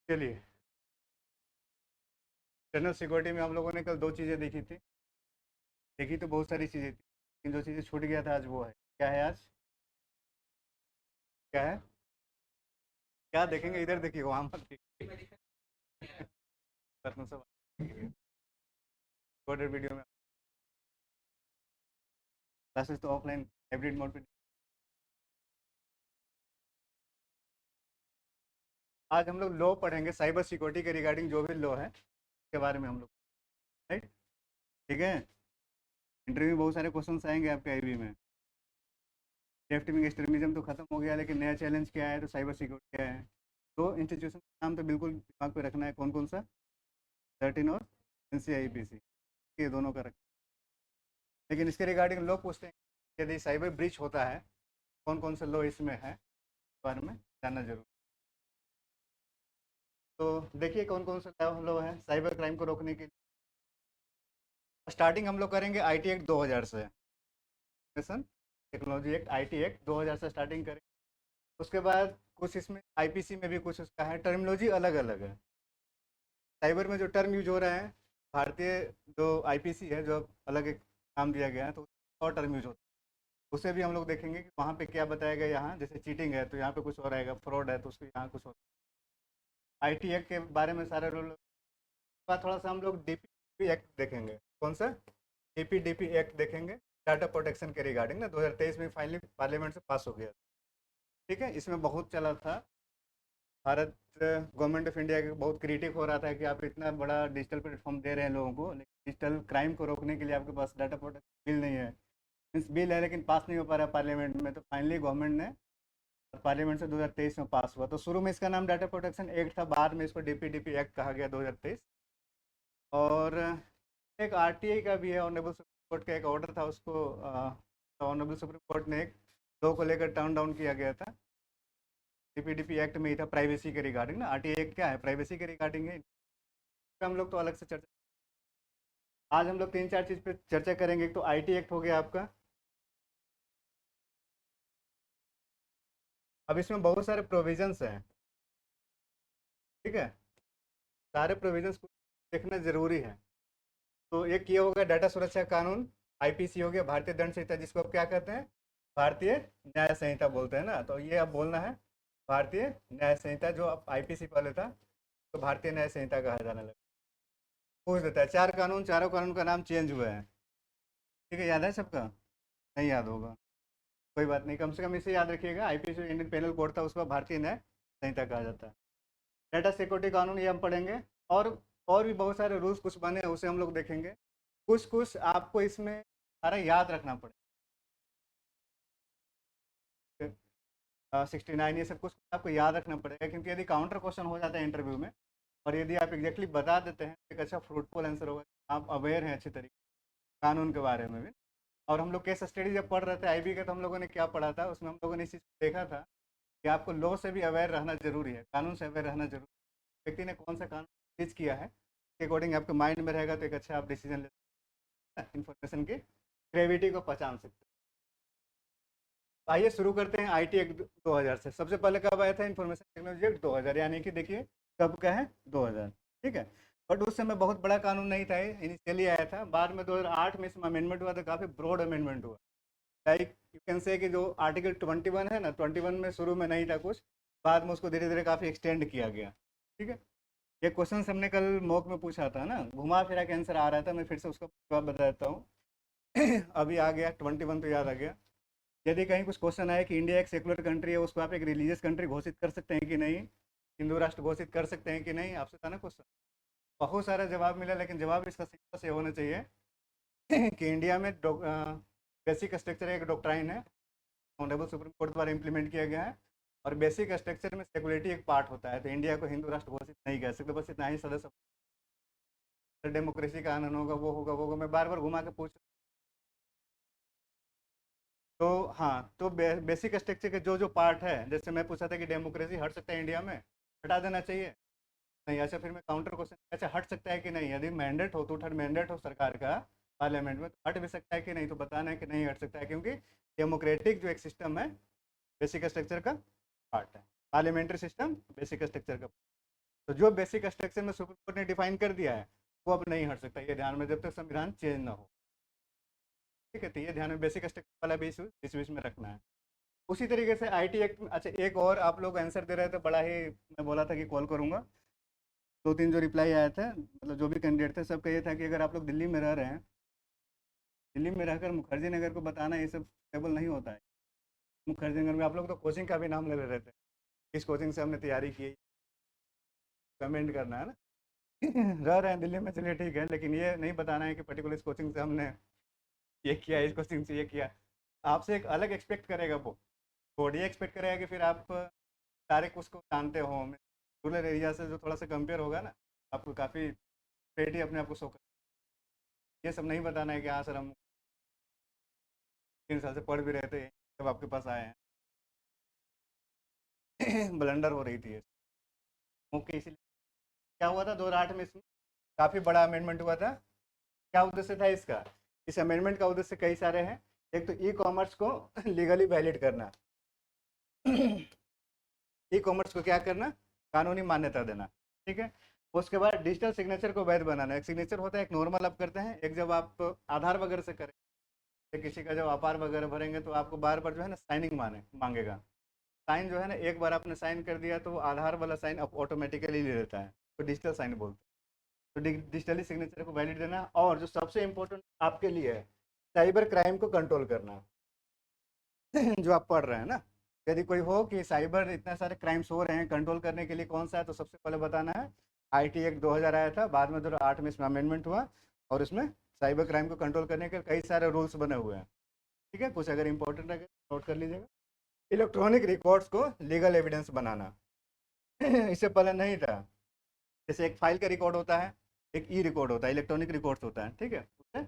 चलिए, general security में हम लोगों ने कल दो चीज़ें देखी थी। देखी तो बहुत सारी चीज़ें थी, लेकिन जो चीज़ें छूट गया था आज वो है। क्या है आज? क्या है? क्या देखेंगे? इधर देखिए, वहाँ मत देखिए। सब रिकॉर्डेड वीडियो में। क्लासेस तो ऑफलाइन हाइब्रिड मोड पे। आज हम लोग लॉ पढ़ेंगे, साइबर सिक्योरिटी के रिगार्डिंग जो भी लॉ है उसके बारे में हम लोग। राइट? ठीक है। इंटरव्यू में बहुत सारे क्वेश्चन आएंगे आपके आईबी में। लेफ्ट विंग एक्सट्रीमिज्म तो खत्म हो गया, लेकिन नया चैलेंज क्या है? तो साइबर सिक्योरिटी क्या है। दो इंस्टीट्यूशन का नाम तो बिल्कुल दिमाग पे रखना है, कौन कौन सा? 13 और NCIPC, ये दोनों का रख। लेकिन इसके रिगार्डिंग लोग पूछते हैं, यदि साइबर ब्रीच होता है कौन कौन से लॉ इसमें है, इस बारे में जानना जरूर। तो देखिए कौन कौन से लॉ है साइबर क्राइम को रोकने के लिए। स्टार्टिंग हम लोग करेंगे IT एक्ट 2000 से। टेक्नोलॉजी एक्ट, IT एक्ट 2000 से स्टार्टिंग करेंगे। उसके बाद कुछ इसमें IPC में भी कुछ उसका है, टर्मिनोलॉजी अलग अलग है। साइबर में जो टर्म यूज हो रहा है, भारतीय जो IPC है, जो अलग एक नाम दिया गया है, तो और टर्म यूज होता है। उसे भी हम लोग देखेंगे कि वहाँ पे क्या बताया गया। यहाँ जैसे चीटिंग है तो यहाँ पे कुछ और आएगा, फ्रॉड है तो उसको यहाँ कुछ और। IT एक्ट के बारे में सारे रूल। बाद थोड़ा सा हम लोग DPDP एक्ट देखेंगे। कौन सा? DPDP एक्ट देखेंगे, डाटा प्रोटेक्शन के रिगार्डिंग ना, 2023 में फाइनली पार्लियामेंट से पास हो गया। ठीक है, इसमें बहुत चला था। भारत गवर्नमेंट ऑफ इंडिया के बहुत क्रिटिक हो रहा था कि आप इतना बड़ा डिजिटल प्लेटफॉर्म दे रहे हैं लोगों को, लेकिन डिजिटल क्राइम को रोकने के लिए आपके पास डाटा प्रोटेक्शन बिल नहीं है। मीन्स बिल है लेकिन पास नहीं हो पा रहा पार्लियामेंट में, तो फाइनली गवर्नमेंट ने पार्लियामेंट से 2023 में पास हुआ। तो शुरू में इसका नाम डाटा प्रोटेक्शन एक्ट था, बाद में इसको DPDP एक्ट कहा गया 2023। और एक RTI का भी है, ऑनरेबल सुप्रीम कोर्ट का एक ऑर्डर था, उसको ऑनरेबल सुप्रीम कोर्ट ने एक लॉ को लेकर टर्न डाउन किया गया था। DPDP एक्ट में ही था, प्राइवेसी के रिगार्डिंग ना। RTI एक्ट क्या है? प्राइवेसी के रिगार्डिंग है। हम लोग तो अलग से चर्चा। आज हम लोग तीन चार चीज़ पे चर्चा करेंगे। एक तो IT एक्ट हो गया आपका। अब इसमें बहुत सारे प्रोविजंस हैं। ठीक है, सारे प्रोविजंस को देखना जरूरी है। तो एक ये हो गया डाटा सुरक्षा कानून, IPC हो गया, भारतीय दंड संहिता, जिसको आप क्या कहते हैं? भारतीय न्याय संहिता बोलते हैं ना। तो ये अब बोलना है भारतीय न्याय संहिता, जो अब IPC पहले था तो भारतीय न्याय संहिता कहा जाने लगा। पूछ देता है, चार कानून, चारों कानून का नाम चेंज हुआ है। ठीक है, याद है सबका? नहीं याद होगा, कोई बात नहीं, कम से कम इसे याद रखिएगा। IPC जो इंडियन पेनल कोड था, उसको भारतीय न्याय संहिता कहा जाता है। डाटा सिक्योरिटी कानून ये हम पढ़ेंगे। और और भी बहुत सारे रूल्स कुछ बने हैं, उसे हम लोग देखेंगे। कुछ कुछ आपको इसमें सारा याद रखना पड़ेगा। 69 ये सब कुछ आपको याद रखना पड़ेगा, क्योंकि यदि काउंटर क्वेश्चन हो जाता है इंटरव्यू में, और यदि आप एग्जैक्टली बता देते हैं तो एक अच्छा फ्रूटफुल आंसर होगा। आप अवेयर हैं अच्छे तरीके कानून के बारे में भी। और हम लोग केस स्टडी जब पढ़ रहे थे IB का, तो हम लोगों ने क्या पढ़ा था, उसमें हम लोगों ने इस चीज़ को देखा था कि आपको लॉ से भी अवेयर रहना जरूरी है, कानून से अवेयर रहना जरूरी है। व्यक्ति ने कौन सा कानून चीज किया है, के अकॉर्डिंग आपके माइंड में रहेगा, तो एक अच्छा आप डिसीजन ले सकते हैं, इन्फॉर्मेशन की ग्रेविटी को पहचान सकते हैं। तो आइए शुरू करते हैं IT एक्ट 2000 से। सबसे पहले कब आया था? इन्फॉर्मेशन टेक्नोलॉजी एक्ट 2000, यानी कि देखिए कब का है, 2000। ठीक है, बट उस समय बहुत बड़ा कानून नहीं था, इनिशियली आया था। बाद में 2008 में इसमें अमेंडमेंट हुआ, तो काफ़ी ब्रॉड अमेंडमेंट हुआ। लाइक यू कैन से कि जो आर्टिकल 21 है ना, 21 में शुरू में नहीं था कुछ, बाद में उसको धीरे धीरे काफ़ी एक्सटेंड किया गया। ठीक है, ये क्वेश्चन हमने कल मॉक में पूछा था ना, घुमा फिरा के आंसर आ रहा था, मैं फिर से उसका जवाब बता देता हूँ। अभी आ गया 21, तो याद आ गया। यदि कहीं कुछ क्वेश्चन आए कि इंडिया एक सेकुलर कंट्री है, उसको आप एक रिलीजियस कंट्री घोषित कर सकते हैं कि नहीं, हिंदू राष्ट्र घोषित कर सकते हैं कि नहीं, आपसे था ना क्वेश्चन। बहुत सारा जवाब मिला, लेकिन जवाब इसका सिंपल से होना चाहिए कि इंडिया में बेसिक स्ट्रक्चर एक डॉक्ट्राइन है, ऑनरेबल सुप्रीम कोर्ट द्वारा इम्प्लीमेंट किया गया है। और बेसिक स्ट्रक्चर में सेकुलरिटी एक पार्ट होता है, तो इंडिया को हिंदू राष्ट्र घोषित नहीं कर सकते। बस इतना ही सदस्य। डेमोक्रेसी का आनंद होगा, वो होगा, मैं बार बार घुमा के पूछ। तो हाँ, तो बेसिक स्ट्रक्चर के जो जो पार्ट है, जैसे मैं पूछा था कि डेमोक्रेसी हट सकता है इंडिया में, हटा देना चाहिए। नहीं, अच्छा फिर मैं काउंटर क्वेश्चन, अच्छा हट सकता है कि नहीं, यदि मैंडेट हो, तो थर्ड मैंडेट हो सरकार का पार्लियामेंट में, तो हट भी सकता है कि नहीं, तो बताना है कि नहीं हट सकता है, क्योंकि डेमोक्रेटिक जो एक सिस्टम है बेसिक स्ट्रक्चर का पार्ट है। पार्लियामेंट्री सिस्टम बेसिक स्ट्रक्चर का। तो जो बेसिक स्ट्रक्चर में सुप्रीम कोर्ट ने डिफाइन कर दिया है वो अब नहीं हट सकता, ये ध्यान में, जब तक संविधान चेंज ना हो। ठीक है, तो ये ध्यान में बेसिक स्ट्रक्चर वाला भी इशू बीच बीच में रखना है। उसी तरीके से आईटी एक्ट में, अच्छा एक और आप लोग आंसर दे रहे थे, बड़ा ही, मैं बोला था कि कॉल करूंगा। दो तीन जो रिप्लाई आए थे, मतलब जो भी कैंडिडेट थे, सबका ये था कि अगर आप लोग दिल्ली में रह रहे हैं, दिल्ली में रहकर मुखर्जी नगर को बताना ये सब टेबल नहीं होता है। मुखर्जी नगर में आप लोग तो कोचिंग का भी नाम ले रहे थे, इस कोचिंग से हमने तैयारी की, कमेंट करना है ना। रह रहे हैं दिल्ली में, चलिए ठीक है, लेकिन ये नहीं बताना है कि पर्टिकुलर इस कोचिंग से हमने ये किया, इस कोचिंग से ये किया। आपसे एक अलग एक्सपेक्ट करेगा वो, बोर्ड ये एक्सपेक्ट करेगा कि फिर आप सारे उसको जानते हो। रूरल एरिया से जो थोड़ा सा कंपेयर होगा ना, आपको काफ़ी क्रेडिट अपने आप को शो कर, ये सब नहीं बताना है कि हाँ सर हम 3 साल से पढ़ भी रहे थे जब आपके पास आए हैं। ब्लंडर हो रही थी ये। ओके, इसीलिए क्या हुआ था 2008 में, इसमें काफ़ी बड़ा अमेंडमेंट हुआ था। क्या उद्देश्य था इसका? इस अमेंडमेंट का उद्देश्य कई सारे हैं। एक तो ई कॉमर्स को लीगली वैलिड करना। ई कॉमर्स को क्या करना? कानूनी मान्यता देना। ठीक है। उसके बाद डिजिटल सिग्नेचर को वैध बनाना। एक सिग्नेचर होता है, एक नॉर्मल आप करते हैं, एक जब आप आधार वगैरह से करें, तो किसी का जब अपार वगैरह भरेंगे तो आपको बार बार जो है ना साइनिंग मांगेगा। साइन जो है ना, एक बार आपने साइन कर दिया तो वो आधार वाला साइन ऑटोमेटिकली ले लेता है, तो डिजिटल साइन बोलते हैं। तो डिजिटली सिग्नेचर को वैलिड देना, और जो सबसे इम्पोर्टेंट आपके लिए है, साइबर क्राइम को कंट्रोल करना। जो आप पढ़ रहे हैं ना, यदि कोई हो कि साइबर इतने सारे क्राइम्स हो रहे हैं, कंट्रोल करने के लिए कौन सा है, तो सबसे पहले बताना है आईटी एक्ट 2000 आया था, बाद में 2008 में इसमें अमेंडमेंट हुआ, और इसमें साइबर क्राइम को कंट्रोल करने के कई सारे रूल्स बने हुए हैं। ठीक है, कुछ अगर इंपॉर्टेंट है नोट कर लीजिएगा। इलेक्ट्रॉनिक रिकॉर्ड्स को लीगल एविडेंस बनाना। इससे पहले नहीं था। जैसे एक फाइल का रिकॉर्ड होता है, एक ई रिकॉर्ड होता है, इलेक्ट्रॉनिक रिकॉर्ड्स होता है, ठीक है, उसमें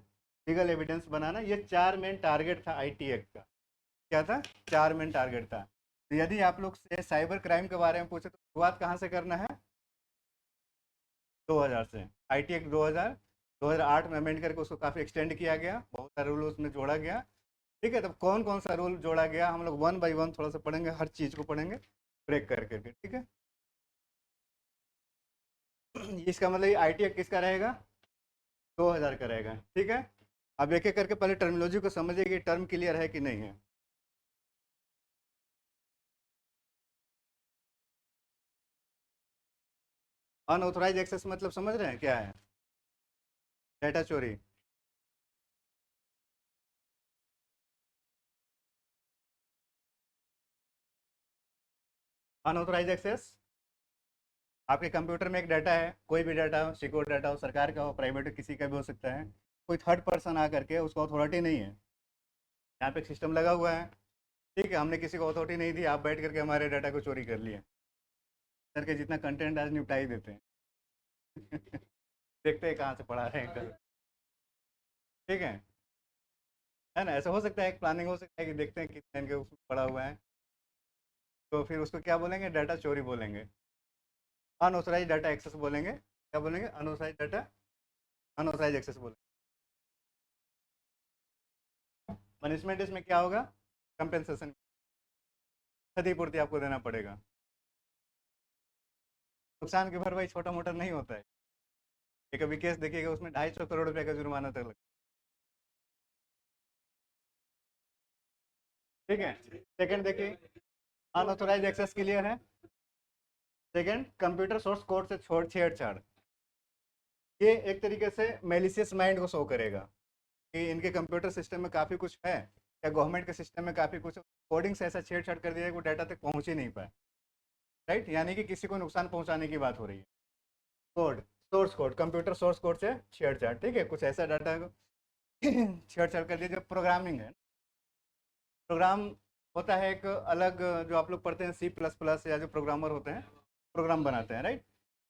लीगल एविडेंस बनाना, ये 4 मेन टारगेट था आईटी एक्ट का। क्या था? 4 मेन टारगेट था। तो यदि आप लोग से साइबर क्राइम के बारे में पूछे तो शुरुआत कहाँ से करना है? 2000 से। आईटी एक्ट 2000, 2008 में अमेंड करके उसको काफ़ी एक्सटेंड किया गया, बहुत सारे रूल उसमें जोड़ा गया। ठीक है, तब कौन कौन सा रूल जोड़ा गया हम लोग वन बाय वन थोड़ा सा पढ़ेंगे, हर चीज़ को पढ़ेंगे ब्रेक कर करके, ठीक है। इसका मतलब आई टी एक्ट किसका रहेगा? 2000 का रहेगा, ठीक है। अब एक एक करके पहले टर्मिनोलॉजी को समझिए कि टर्म क्लियर है कि नहीं है। अनऑथोराइज एक्सेस मतलब समझ रहे हैं क्या है? डेटा चोरी। अनऑथोराइज एक्सेस, आपके कंप्यूटर में एक डाटा है, कोई भी डाटा हो, सिक्योर डाटा हो, सरकार का हो, प्राइवेट हो, किसी का भी हो सकता है, कोई थर्ड पर्सन आ करके, उसको अथॉरिटी नहीं है, यहाँ पे एक सिस्टम लगा हुआ है, ठीक है, हमने किसी को अथॉरिटी नहीं दी, आप बैठ करके हमारे डाटा को चोरी कर लिए करके, जितना कंटेंट आज निपटा ही देते हैं। देखते हैं कहाँ से पढ़ा रहे हैं कल। ठीक है ना, ऐसा हो सकता है, एक प्लानिंग हो सकता है कि देखते हैं कितने इनके उसमें पड़ा हुआ है, तो फिर उसको क्या बोलेंगे? डाटा चोरी बोलेंगे, अनऑथराइज डाटा एक्सेस बोलेंगे, क्या बोलेंगे? अनऑथराइज डाटा, अनऑथराइज एक्सेस बोलेंगे। पनिशमेंट इसमें क्या होगा? कंपेंसेशन, क्षतिपूर्ति आपको देना पड़ेगा। नुकसान की भरपाई छोटा मोटा नहीं होता है। एक अभी केस देखिएगा, उसमें 250 करोड़ रुपए का जुर्माना तक लगा। ठीक है। सेकंड देखिए, अनऑथोराइज एक्सेस क्लियर है। सेकंड, कंप्यूटर सोर्स कोड से छोड़ छेड़छाड़, ये एक तरीके से मेलिशियस माइंड को शो करेगा कि इनके कंप्यूटर सिस्टम में काफ़ी कुछ है, या गवर्नमेंट के सिस्टम में काफ़ी कुछ कोडिंग से ऐसा छेड़छाड़ कर दिया है कि वो डाटा तक पहुंच ही नहीं पाए। राइट, यानी कि किसी को नुकसान पहुंचाने की बात हो रही है। Code, source code, computer source code से छेड़छाड़, ठीक है, कुछ ऐसा डाटा को छेड़छाड़ कर दिया। जब प्रोग्रामिंग है, प्रोग्राम होता है एक अलग, जो आप लोग पढ़ते हैं सी प्लस प्लस, या जो प्रोग्रामर होते हैं प्रोग्राम बनाते हैं, राइट।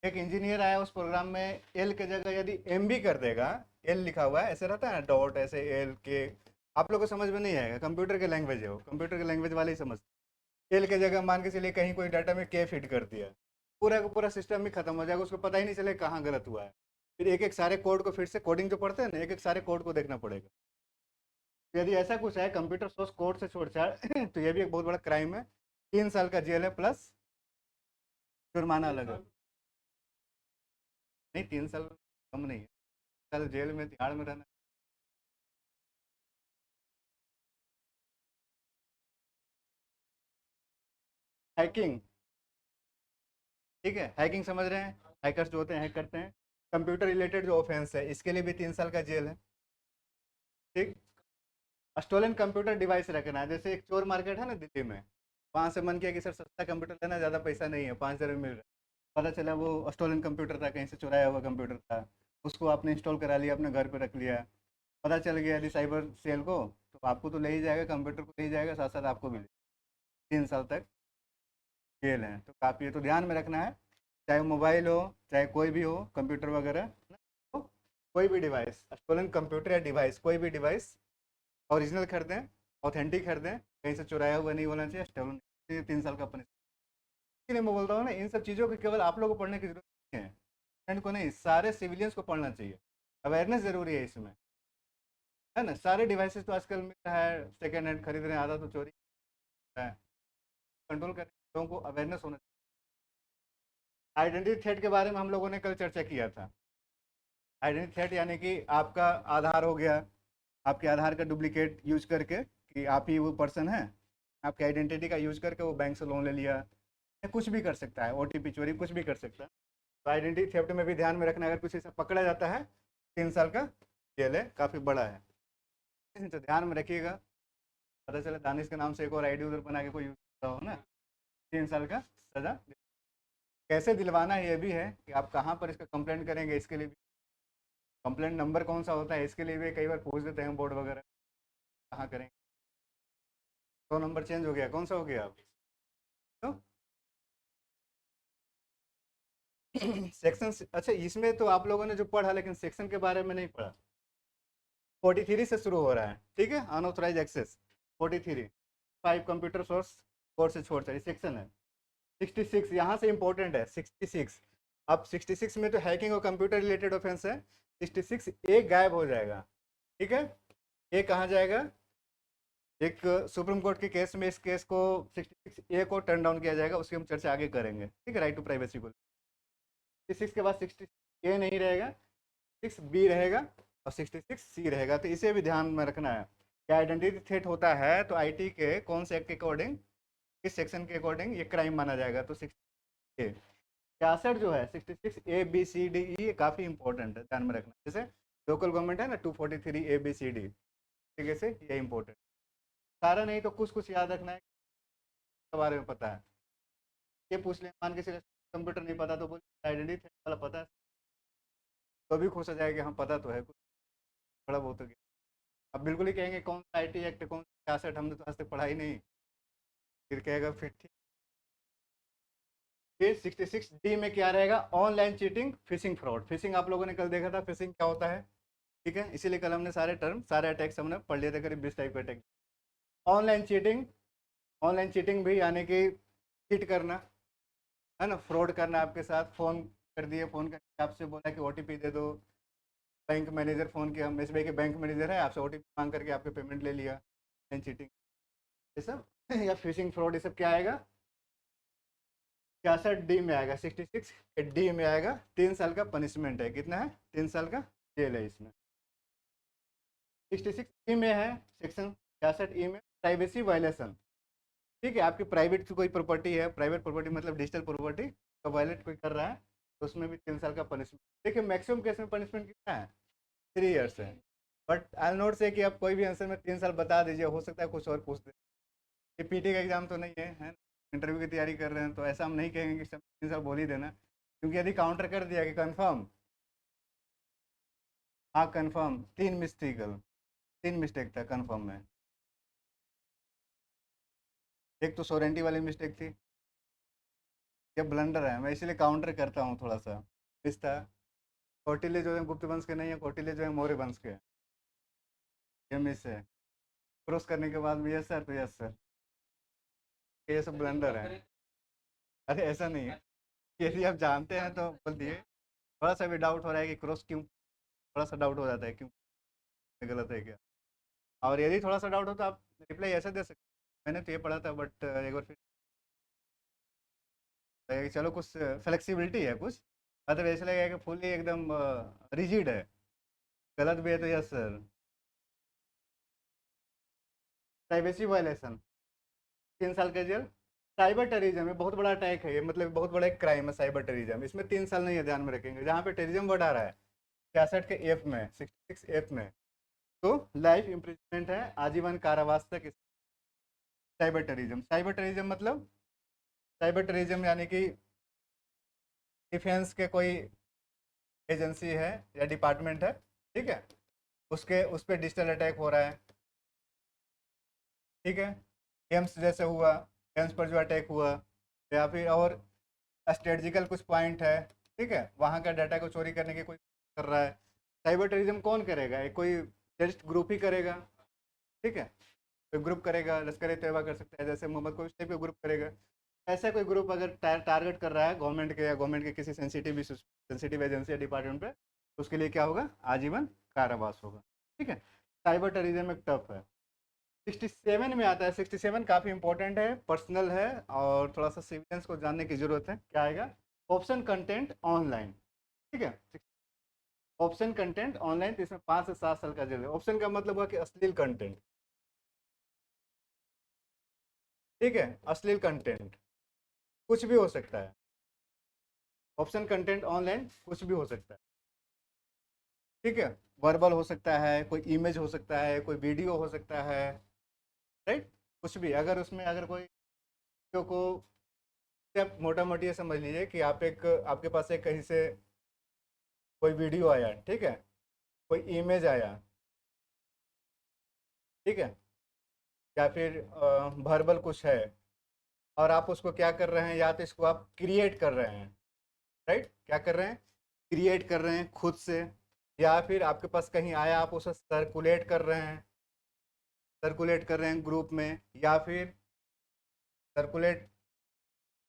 एक इंजीनियर आया, उस प्रोग्राम में एल के जगह यदि एम भी कर देगा, एल लिखा हुआ है ऐसे रहता है डॉट, ऐसे एल के, आप लोग को समझ में नहीं आएगा, कंप्यूटर के लैंग्वेज है वो, कंप्यूटर के लैंग्वेज वाले ही समझ। एल के जगह मान के चलिए कहीं कोई डाटा में के फिट कर दिया, पूरा का पूरा सिस्टम ही खत्म हो जाएगा, उसको पता ही नहीं चले कहाँ गलत हुआ है। फिर एक एक सारे कोड को, फिर से कोडिंग जो पढ़ते हैं ना, एक एक सारे कोड को देखना पड़ेगा। तो यदि ऐसा कुछ है कंप्यूटर सोर्स कोड से छोड़छाड़, तो ये भी एक बहुत बड़ा क्राइम है, 3 साल का जेल है प्लस जुर्माना लगेगा। नहीं, 3 साल कम नहीं है, साल जेल में तिहाड़ में रहना। हैकिंग, ठीक है, हैकिंग समझ रहे हैं, हैकर्स जो होते हैं हैक करते हैं, कंप्यूटर रिलेटेड जो ऑफेंस है इसके लिए भी 3 साल का जेल है। ठीक। स्टोलन कंप्यूटर डिवाइस रखना है, जैसे एक चोर मार्केट है ना दिल्ली में, वहाँ से मन किया कि सर सस्ता कंप्यूटर लेना, ज़्यादा पैसा नहीं है, 5,000 में मिल रहा है, पता चला वो स्टोलन कंप्यूटर था, कहीं से चुराया हुआ कंप्यूटर था, उसको आपने इंस्टॉल करा लिया, अपने घर पे रख लिया, पता चल गया यदि साइबर सेल को, तो आपको तो ले ही जाएगा, कंप्यूटर को ले ही जाएगा, साथ साथ आपको भी 3 साल तक जेल है। तो काफ़ी है, तो ध्यान में रखना है, चाहे मोबाइल हो, चाहे कोई भी हो कंप्यूटर वगैरह, तो कोई भी डिवाइस, स्टोलन कंप्यूटर या डिवाइस, कोई भी डिवाइस ओरिजिनल खरीदें, ऑथेंटिक खरीदें, कहीं से चुराया हुआ नहीं होना चाहिए, स्टोलन, 3 साल का पनिशमेंट। इसलिए मैं बोलता हूँ ना, इन सब चीज़ों को केवल आप लोगों को पढ़ने की जरूरत नहीं है, स्टूडेंट को नहीं, सारे सिविलियंस को पढ़ना चाहिए, अवेयरनेस जरूरी है इसमें, है ना। सारे डिवाइसेस तो आजकल मिल रहा है, सेकेंड हैंड खरीद रहे हैं, आधा तो चोरी है, कंट्रोल करने लोगों को अवेयरनेस होना चाहिए। आइडेंटिटी थ्रेट के बारे में हम लोगों ने कल चर्चा किया था। आइडेंटिटी थ्रेट यानी कि आपका आधार हो गया, आपके आधार का डुप्लीकेट यूज करके कि आप ही वो पर्सन है, आपकी आइडेंटिटी का यूज करके वो बैंक से लोन ले लिया, या कुछ भी कर सकता है, ओटीपी चोरी कुछ भी कर सकता है। तो आइडेंटिटी थेफ्ट में भी ध्यान में रखना, अगर कुछ ऐसा पकड़ा जाता है, 3 साल का जेल है, काफ़ी बड़ा है, तो ध्यान में रखिएगा। पता चले दानिश के नाम से एक और आईडी उधर बना के कोई यूज करता हो ना, 3 साल का सजा। कैसे दिलवाना है ये भी है कि आप कहाँ पर इसका कंप्लेंट करेंगे, इसके लिए भी कंप्लेंट नंबर कौन सा होता है, इसके लिए भी कई बार पूछ देते हैं बोर्ड वगैरह, कहाँ करेंगे। तो नंबर चेंज हो गया, कौन सा हो गया आप, तो सेक्शन, अच्छा इसमें तो आप लोगों ने जो पढ़ा, लेकिन सेक्शन के बारे में नहीं पढ़ा। 43 से शुरू हो रहा है, ठीक है, unauthorised access 43, 5 computer source code से छोड़ कर सेक्शन है। 66 यहाँ से इंपॉर्टेंट है, 66। अब 66 में तो हैकिंग और कंप्यूटर रिलेटेड ऑफेंस है, 66 एक गायब हो जाएगा, ठीक है। ये कहाँ जाएगा, एक सुप्रीम कोर्ट के केस में इस केस को 66 ए को टर्न डाउन किया जाएगा, उसकी हम चर्चा आगे करेंगे, ठीक है, राइट टू प्राइवेसी को। 66 के बाद 66 ए नहीं रहेगा, 6 बी रहेगा और 66 सी रहेगा, तो इसे भी ध्यान में रखना है कि आइडेंटिटी थ्रेट होता है तो आईटी के कौन से एक्ट के अकॉर्डिंग, किस सेक्शन के अकॉर्डिंग ये क्राइम माना जाएगा, तो 66 66 जो है, 66 A B C D E, ये काफ़ी इंपॉर्टेंट है, ध्यान में रखना, जैसे लोकल गवर्नमेंट है ना 243 ABCD, ठीक है, से ये इंपॉर्टेंट, सारा नहीं तो कुछ कुछ याद रखना है, के बारे में पता है, ये पूछ लें, मान के चले कंप्यूटर नहीं पता तो बोलिए आइडेंटिटी थ्रेट वाला पता है, तो भी खुश हो जाएगा, हम पता तो है कुछ, थोड़ा बहुत हो गया। अब बिल्कुल ही कहेंगे कौन सा IT एक्ट, कौन सा 66, हमने तो आज तक पढ़ा ही नहीं, फिर कहेगा फिर ठीक। फिर 66D में क्या रहेगा, online cheating, fishing fraud. Fishing आप लोगों ने कल देखा था, फिशिंग क्या होता है, ठीक है, इसीलिए कल हमने सारे टर्म, सारे अटैक्स हमने पढ़ लिए थे, करीब 20 टाइप के attack. Online cheating, online cheating भी यानी कि चीट करना, है ना, फ्रॉड करना, आपके साथ फ़ोन कर दिए, फ़ोन करके आपसे बोला कि OTP दे दो, बैंक मैनेजर फ़ोन किया, हम SBI के बैंक मैनेजर है, आपसे OTP मांग करके आपके पेमेंट ले लिया, ऑनलाइन चीटिंग, ये सब या फिशिंग फ्रॉड, ये सब क्या आएगा, 66D में आएगा, 66D में आएगा, 3 साल का पनिशमेंट है, कितना है, 3 साल का जेल है इसमें। 66E में है, सेक्शन 66E में प्राइवेसी वायलेशन, ठीक है, आपकी प्राइवेट कोई प्रॉपर्टी है, प्राइवेट प्रॉपर्टी मतलब डिजिटल प्रॉपर्टी का वायलेट कोई कर रहा है, तो उसमें भी 3 साल का पनिशमेंट। देखिए मैक्सिमम केस में पनिशमेंट कितना है, 3 ईयर्स है, बट आई नोट से कि आप कोई भी आंसर में 3 साल बता दीजिए, हो सकता है कुछ और पूछ दे, ये पीटी का एग्जाम तो नहीं है, इंटरव्यू की तैयारी कर रहे हैं, तो ऐसा हम नहीं कहेंगे कि सब 3 साल बोल ही देना, क्योंकि यदि काउंटर कर दिया कि कंफर्म, हाँ कंफर्म, 3 मिस्टेक था कंफर्म में, एक तो सोरेंटी वाली मिस्टेक थी, ये ब्लंडर है, मैं इसलिए काउंटर करता हूँ थोड़ा सा, इस था, कौटिल्य जो है गुप्त वंश के नहीं है, कौटिल्य जो है मौर्य वंश के हैं, ये मिस है, क्रॉस करने के बाद भी यस सर, तो यस सर, ये सब ब्लंडर है। अरे ऐसा नहीं है, यदि आप जानते हैं तो बोल दिए, थोड़ा सा भी डाउट हो रहा है कि क्रॉस क्यों, थोड़ा सा डाउट हो जाता है क्यों, गलत है क्या, और यदि थोड़ा सा डाउट हो तो आप रिप्लाई ऐसे दे सकते हैं, मैंने तो ये पढ़ा था, बट एक बार फिर चलो कुछ फ्लेक्सिबिलिटी है कुछ, मतलब ऐसा लगेगा कि फुली एकदम रिजिड है। गलत भी है तो यस सर। प्राइवेसी वायलेशन, 3 साल का जेल। साइबर टेररिज्म, ये बहुत बड़ा अटैक है, ये मतलब बहुत बड़ा एक क्राइम है साइबर टेररिज्म। इसमें 3 साल नहीं है, ध्यान में रखेंगे। जहाँ पे टेररिज्म वर्ड आ रहा है 66 के एफ में, 66 एफ में, तो लाइफ इम्प्रिजनमेंट है, आजीवन कारावास तक। साइबर टेररिज्म, साइबर टेररिज्म मतलब, साइबर टेररिज्म यानी कि डिफेंस के कोई एजेंसी है या डिपार्टमेंट है, ठीक है, उसके उस पर डिजिटल अटैक हो रहा है, ठीक है। एम्स जैसे हुआ, एम्स पर जो अटैक हुआ, या फिर और स्ट्रेटजिकल कुछ पॉइंट है, ठीक है, वहाँ का डाटा को चोरी करने की कोई कर रहा है। साइबर टेररिज्म कौन करेगा? एक कोई टेररिस्ट ग्रुप ही करेगा, ठीक है। कोई ग्रुप करेगा, लश्कर ए तैयबा कर सकता है, जैसे मोहम्मद, कोई उस टाइप का ग्रुप करेगा। ऐसा कोई ग्रुप अगर टारगेट कर रहा है गवर्नमेंट के, या गवर्नमेंट के किसी सेंसिटिव एजेंसी या डिपार्टमेंट पे, तो उसके लिए क्या होगा? आजीवन कारावास होगा, ठीक है। साइबर टेररिज्म एक टफ है। 67 में आता है, 67 काफ़ी इंपॉर्टेंट है, पर्सनल है, और थोड़ा सा सिविलियंस को जानने की जरूरत है। क्या आएगा? ऑप्शन कंटेंट ऑनलाइन, ठीक है। ऑप्शन कंटेंट ऑनलाइन, तो इसमें 5 से 7 साल का जेल है। ऑप्शन का मतलब हुआ कि अश्लील कंटेंट, ठीक है, अश्लील कंटेंट कुछ भी हो सकता है। ऑप्शन कंटेंट ऑनलाइन कुछ भी हो सकता है, ठीक है। वर्बल हो सकता है, कोई इमेज हो सकता है, कोई वीडियो हो सकता है, राइट। कुछ भी, अगर उसमें अगर कोई वीडियो को, आप मोटा मोटी ये समझ लीजिए कि आप एक, आपके पास एक कहीं से कोई वीडियो आया, ठीक है, कोई इमेज आया, ठीक है, या फिर वर्बल कुछ है, और आप उसको क्या कर रहे हैं, या तो इसको आप क्रिएट कर रहे हैं, राइट, क्या कर रहे हैं? क्रिएट कर रहे हैं खुद से, या फिर आपके पास कहीं आया, आप उसे सर्कुलेट कर रहे हैं ग्रुप में, या फिर सर्कुलेट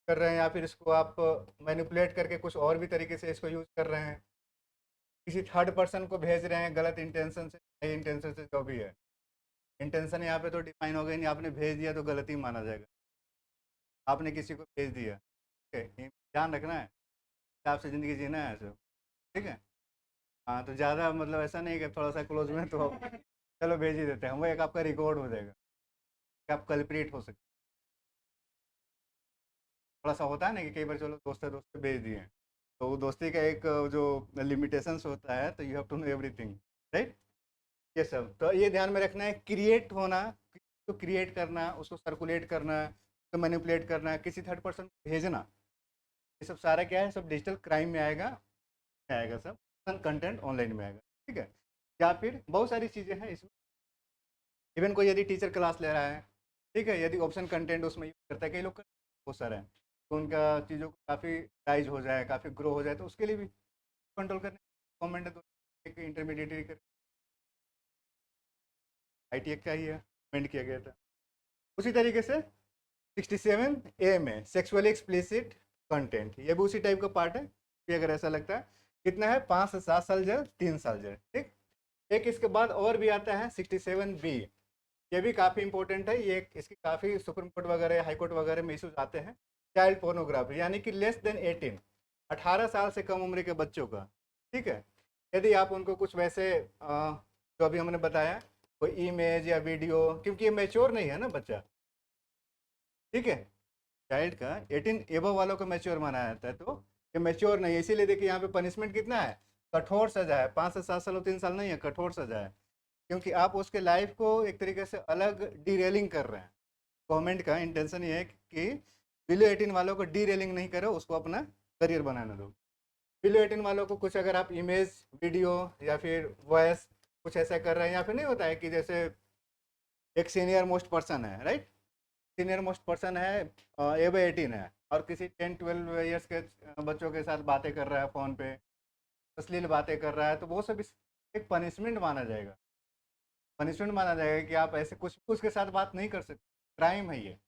कर रहे हैं, या फिर इसको आप मैनिपुलेट करके कुछ और भी तरीके से इसको यूज़ कर रहे हैं, किसी थर्ड पर्सन को भेज रहे हैं गलत इंटेंशन से, सही इंटेंशन से, जो भी है। इंटेंशन यहाँ पे तो डिफाइन हो गई नहीं, आपने भेज दिया तो गलती माना जाएगा। आपने किसी को भेज दिया, ठीक है, ध्यान रखना है, आपसे ज़िंदगी जीना है ऐसे, ठीक है। हाँ, तो ज़्यादा मतलब ऐसा नहीं कि थोड़ा सा क्लोज में तो चलो भेज ही देते हैं, वो एक आपका रिकॉर्ड हो जाएगा कि आप कल्प्रिट हो सकते। थोड़ा सा होता है ना कि कई बार चलो दोस्त है, दोस्त पे भेज दिए, तो वो दोस्ती का एक जो लिमिटेशंस होता है, तो you have to know everything, right. ये सब तो ये ध्यान में रखना है। क्रिएट होना, तो क्रिएट करना, उसको सर्कुलेट करना, उसको मैनिपुलेट करना, किसी थर्ड पर्सन को भेजना, ये सब सारा क्या है? सब डिजिटल क्राइम में आएगा, आएगा सब, कंटेंट ऑनलाइन में आएगा, ठीक है। या फिर बहुत सारी चीज़ें हैं इसमें। इवन कोई यदि टीचर क्लास ले रहा है, ठीक है, यदि ऑप्शन कंटेंट उसमें यूज करता है, कई लोग बहुत सारे हैं, तो उनका चीज़ों को काफ़ी राइज हो जाए, काफ़ी ग्रो हो जाए, तो उसके लिए भी कंट्रोल करने गवर्नमेंट ने तो एक इंटरमीडिएटरी कर, IT एक्ट का ही है, अमेंड किया गया था। उसी तरीके से 67A में सेक्सुअली एक्सप्लिसिट कंटेंट, ये भी उसी टाइप का पार्ट है कि अगर ऐसा लगता है, कितना है? 5 से 7 साल जेल, 3 साल जेल, ठीक। एक इसके बाद और भी आता है 67B, ये भी काफ़ी इंपॉर्टेंट है। ये इसकी काफ़ी सुप्रीम कोर्ट वगैरह, हाई कोर्ट वगैरह में इशूज आते हैं। चाइल्ड पोर्नोग्राफी, यानी कि लेस देन 18, 18 साल से कम उम्र के बच्चों का, ठीक है, यदि आप उनको कुछ वैसे जो अभी हमने बताया, कोई इमेज या वीडियो, क्योंकि ये मेच्योर नहीं है ना बच्चा, ठीक है, चाइल्ड का 18 एबव वालों को मैच्योर माना जाता है, तो ये मैच्योर नहीं है, इसीलिए देखिए यहाँ पे पनिशमेंट कितना है? कठोर सजा है, 5 से 7 साल और 3 साल नहीं है, कठोर सजा है। क्योंकि आप उसके लाइफ को एक तरीके से अलग डीरेलिंग कर रहे हैं। गवर्नमेंट का इंटेंशन ये है कि बिलो 18 वालों को डीरेलिंग नहीं करो, उसको अपना करियर बनाने दो। बिलो 18 वालों को कुछ अगर आप इमेज, वीडियो या फिर वॉइस कुछ ऐसा कर रहे हैं, या फिर नहीं होता है कि जैसे एक सीनियर मोस्ट पर्सन है, राइट, सीनियर मोस्ट पर्सन है, एब 18 है, और किसी 10-12 ईयर्स के बच्चों के साथ बातें कर रहा है फ़ोन पे, अश्लील बातें कर रहा है, तो वो सब एक पनिशमेंट माना जाएगा। पनिशमेंट माना जाएगा कि आप ऐसे कुछ उसके साथ बात नहीं कर सकते, क्राइम है ये।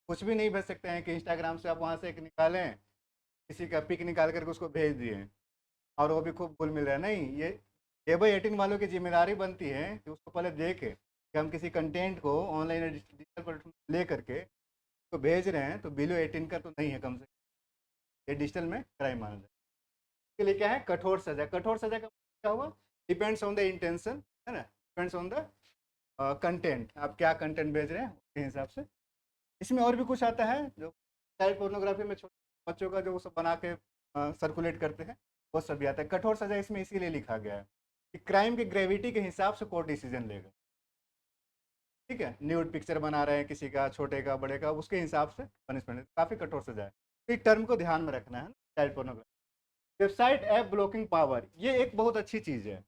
कुछ भी नहीं भेज सकते हैं कि इंस्टाग्राम से आप वहाँ से एक निकालें, किसी का पिक निकाल करके उसको भेज दिए, और वो भी खूब घुल मिल रहा है, नहीं। ये एबो 18 वालों की जिम्मेदारी बनती है कि उसको पहले देखे कि हम किसी कंटेंट को ऑनलाइन डिजिटल प्लेटफॉर्म ले करके तो भेज रहे हैं, तो बिलो 18 का तो नहीं है कम से कम, ये डिजिटल में क्राइम माना जाए। इसके लिए क्या है, कठोर सजा। कठोर सजा का क्या हुआ, डिपेंड्स ऑन द इंटेंशन, है ना, डिपेंड्स ऑन द कंटेंट, आप क्या कंटेंट भेज रहे हैं उसके हिसाब से। इसमें और भी कुछ आता है जो चाइल्ड पोर्नोग्राफी में छोटे बच्चों का जो वो सब बना के सर्कुलेट करते हैं, वो सब भी आता है। कठोर सजा इसमें इसीलिए लिखा गया है कि क्राइम की ग्रेविटी के हिसाब से कोर्ट डिसीजन लेगा। ठीक है, न्यूड पिक्चर बना रहे हैं किसी का, छोटे का बड़े का, उसके हिसाब से पनिशमेंट, काफ़ी कठोर सजा है। तो इस टर्म को ध्यान में रखना है, child pornography. Website app blocking power, ये एक बहुत अच्छी चीज़ है,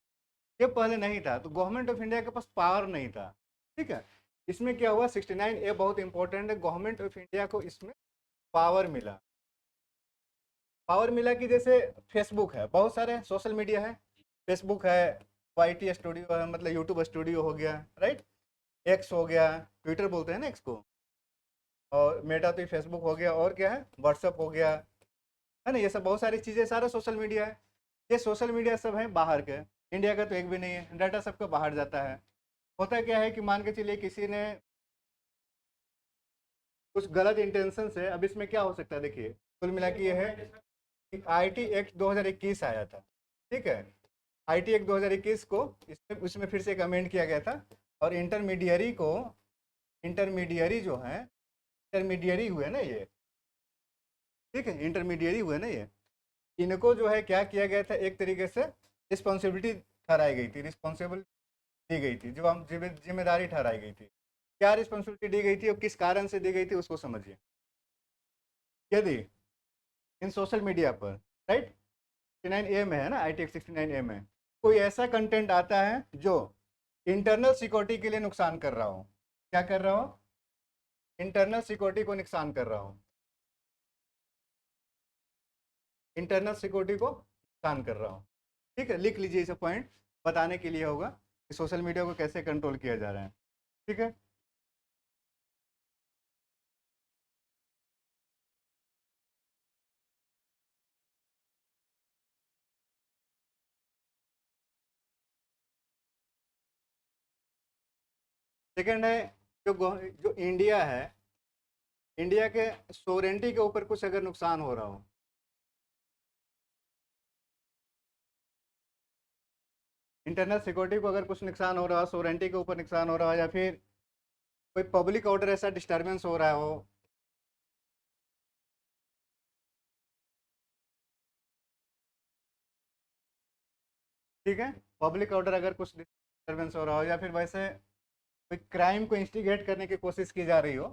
ये पहले नहीं था, तो गवर्नमेंट ऑफ इंडिया के पास पावर नहीं था। ठीक है, इसमें क्या हुआ, 69A बहुत इंपॉर्टेंट है, गवर्नमेंट ऑफ इंडिया को इसमें पावर मिला। पावर मिला कि जैसे फेसबुक है, बहुत सारे सोशल मीडिया है, फेसबुक है, YT स्टूडियो है, मतलब यूट्यूब स्टूडियो हो गया, राइट, एक्स हो गया, ट्विटर बोलते हैं ना एक्स को, और मेटा तो फेसबुक हो गया, और क्या है, व्हाट्सअप हो गया, है ना, ये सब बहुत सारी चीज़ें, सारा सोशल मीडिया है। ये सोशल मीडिया सब है बाहर के, इंडिया का तो एक भी नहीं है, डाटा सबका बाहर जाता है। होता क्या है कि मान के चलिए किसी ने कुछ गलत इंटेंशन से, अब इसमें क्या हो सकता है, देखिए कुल मिला के ये है कि IT एक्ट 2021 आया था। ठीक है, IT एक्ट 2021 को इसमें उसमें फिर से कमेंट किया गया था, और इंटरमीडियरी को, इंटरमीडियरी जो है, इंटरमीडियरी हुए ना ये, ठीक है, इंटरमीडियरी हुए ना ये, इनको जो है क्या किया गया था, एक तरीके से रिस्पॉन्सिबिलिटी ठहराई गई थी, रिस्पॉन्सिबल दी गई थी, जो हम जिम्मेदारी ठहराई गई थी। क्या रिस्पॉन्सिबिलिटी दी गई थी और किस कारण से दी गई थी उसको समझिए। यदि इन सोशल मीडिया पर, राइट, 69A में है ना, IT 69A में कोई ऐसा कंटेंट आता है जो इंटरनल सिक्योरिटी के लिए नुकसान कर रहा हो, क्या कर रहा हो, इंटरनल सिक्योरिटी को नुकसान कर रहा हो, इंटरनल सिक्योरिटी को नुकसान कर रहा हो। ठीक है, लिख लीजिए, इसे पॉइंट बताने के लिए होगा कि सोशल मीडिया को कैसे कंट्रोल किया जा रहा है। ठीक है, सेकेंड है जो इंडिया है, इंडिया के सोवरेंटी के ऊपर कुछ अगर नुकसान हो रहा हो, इंटरनल सिक्योरिटी को अगर कुछ नुकसान हो रहा हो, सोवरेंटी के ऊपर नुकसान हो रहा हो, या फिर कोई पब्लिक ऑर्डर ऐसा डिस्टर्बेंस हो रहा हो, ठीक है, पब्लिक ऑर्डर अगर कुछ डिस्टर्बेंस हो रहा हो, या फिर वैसे कोई क्राइम को इंस्टिगेट करने की कोशिश की जा रही हो,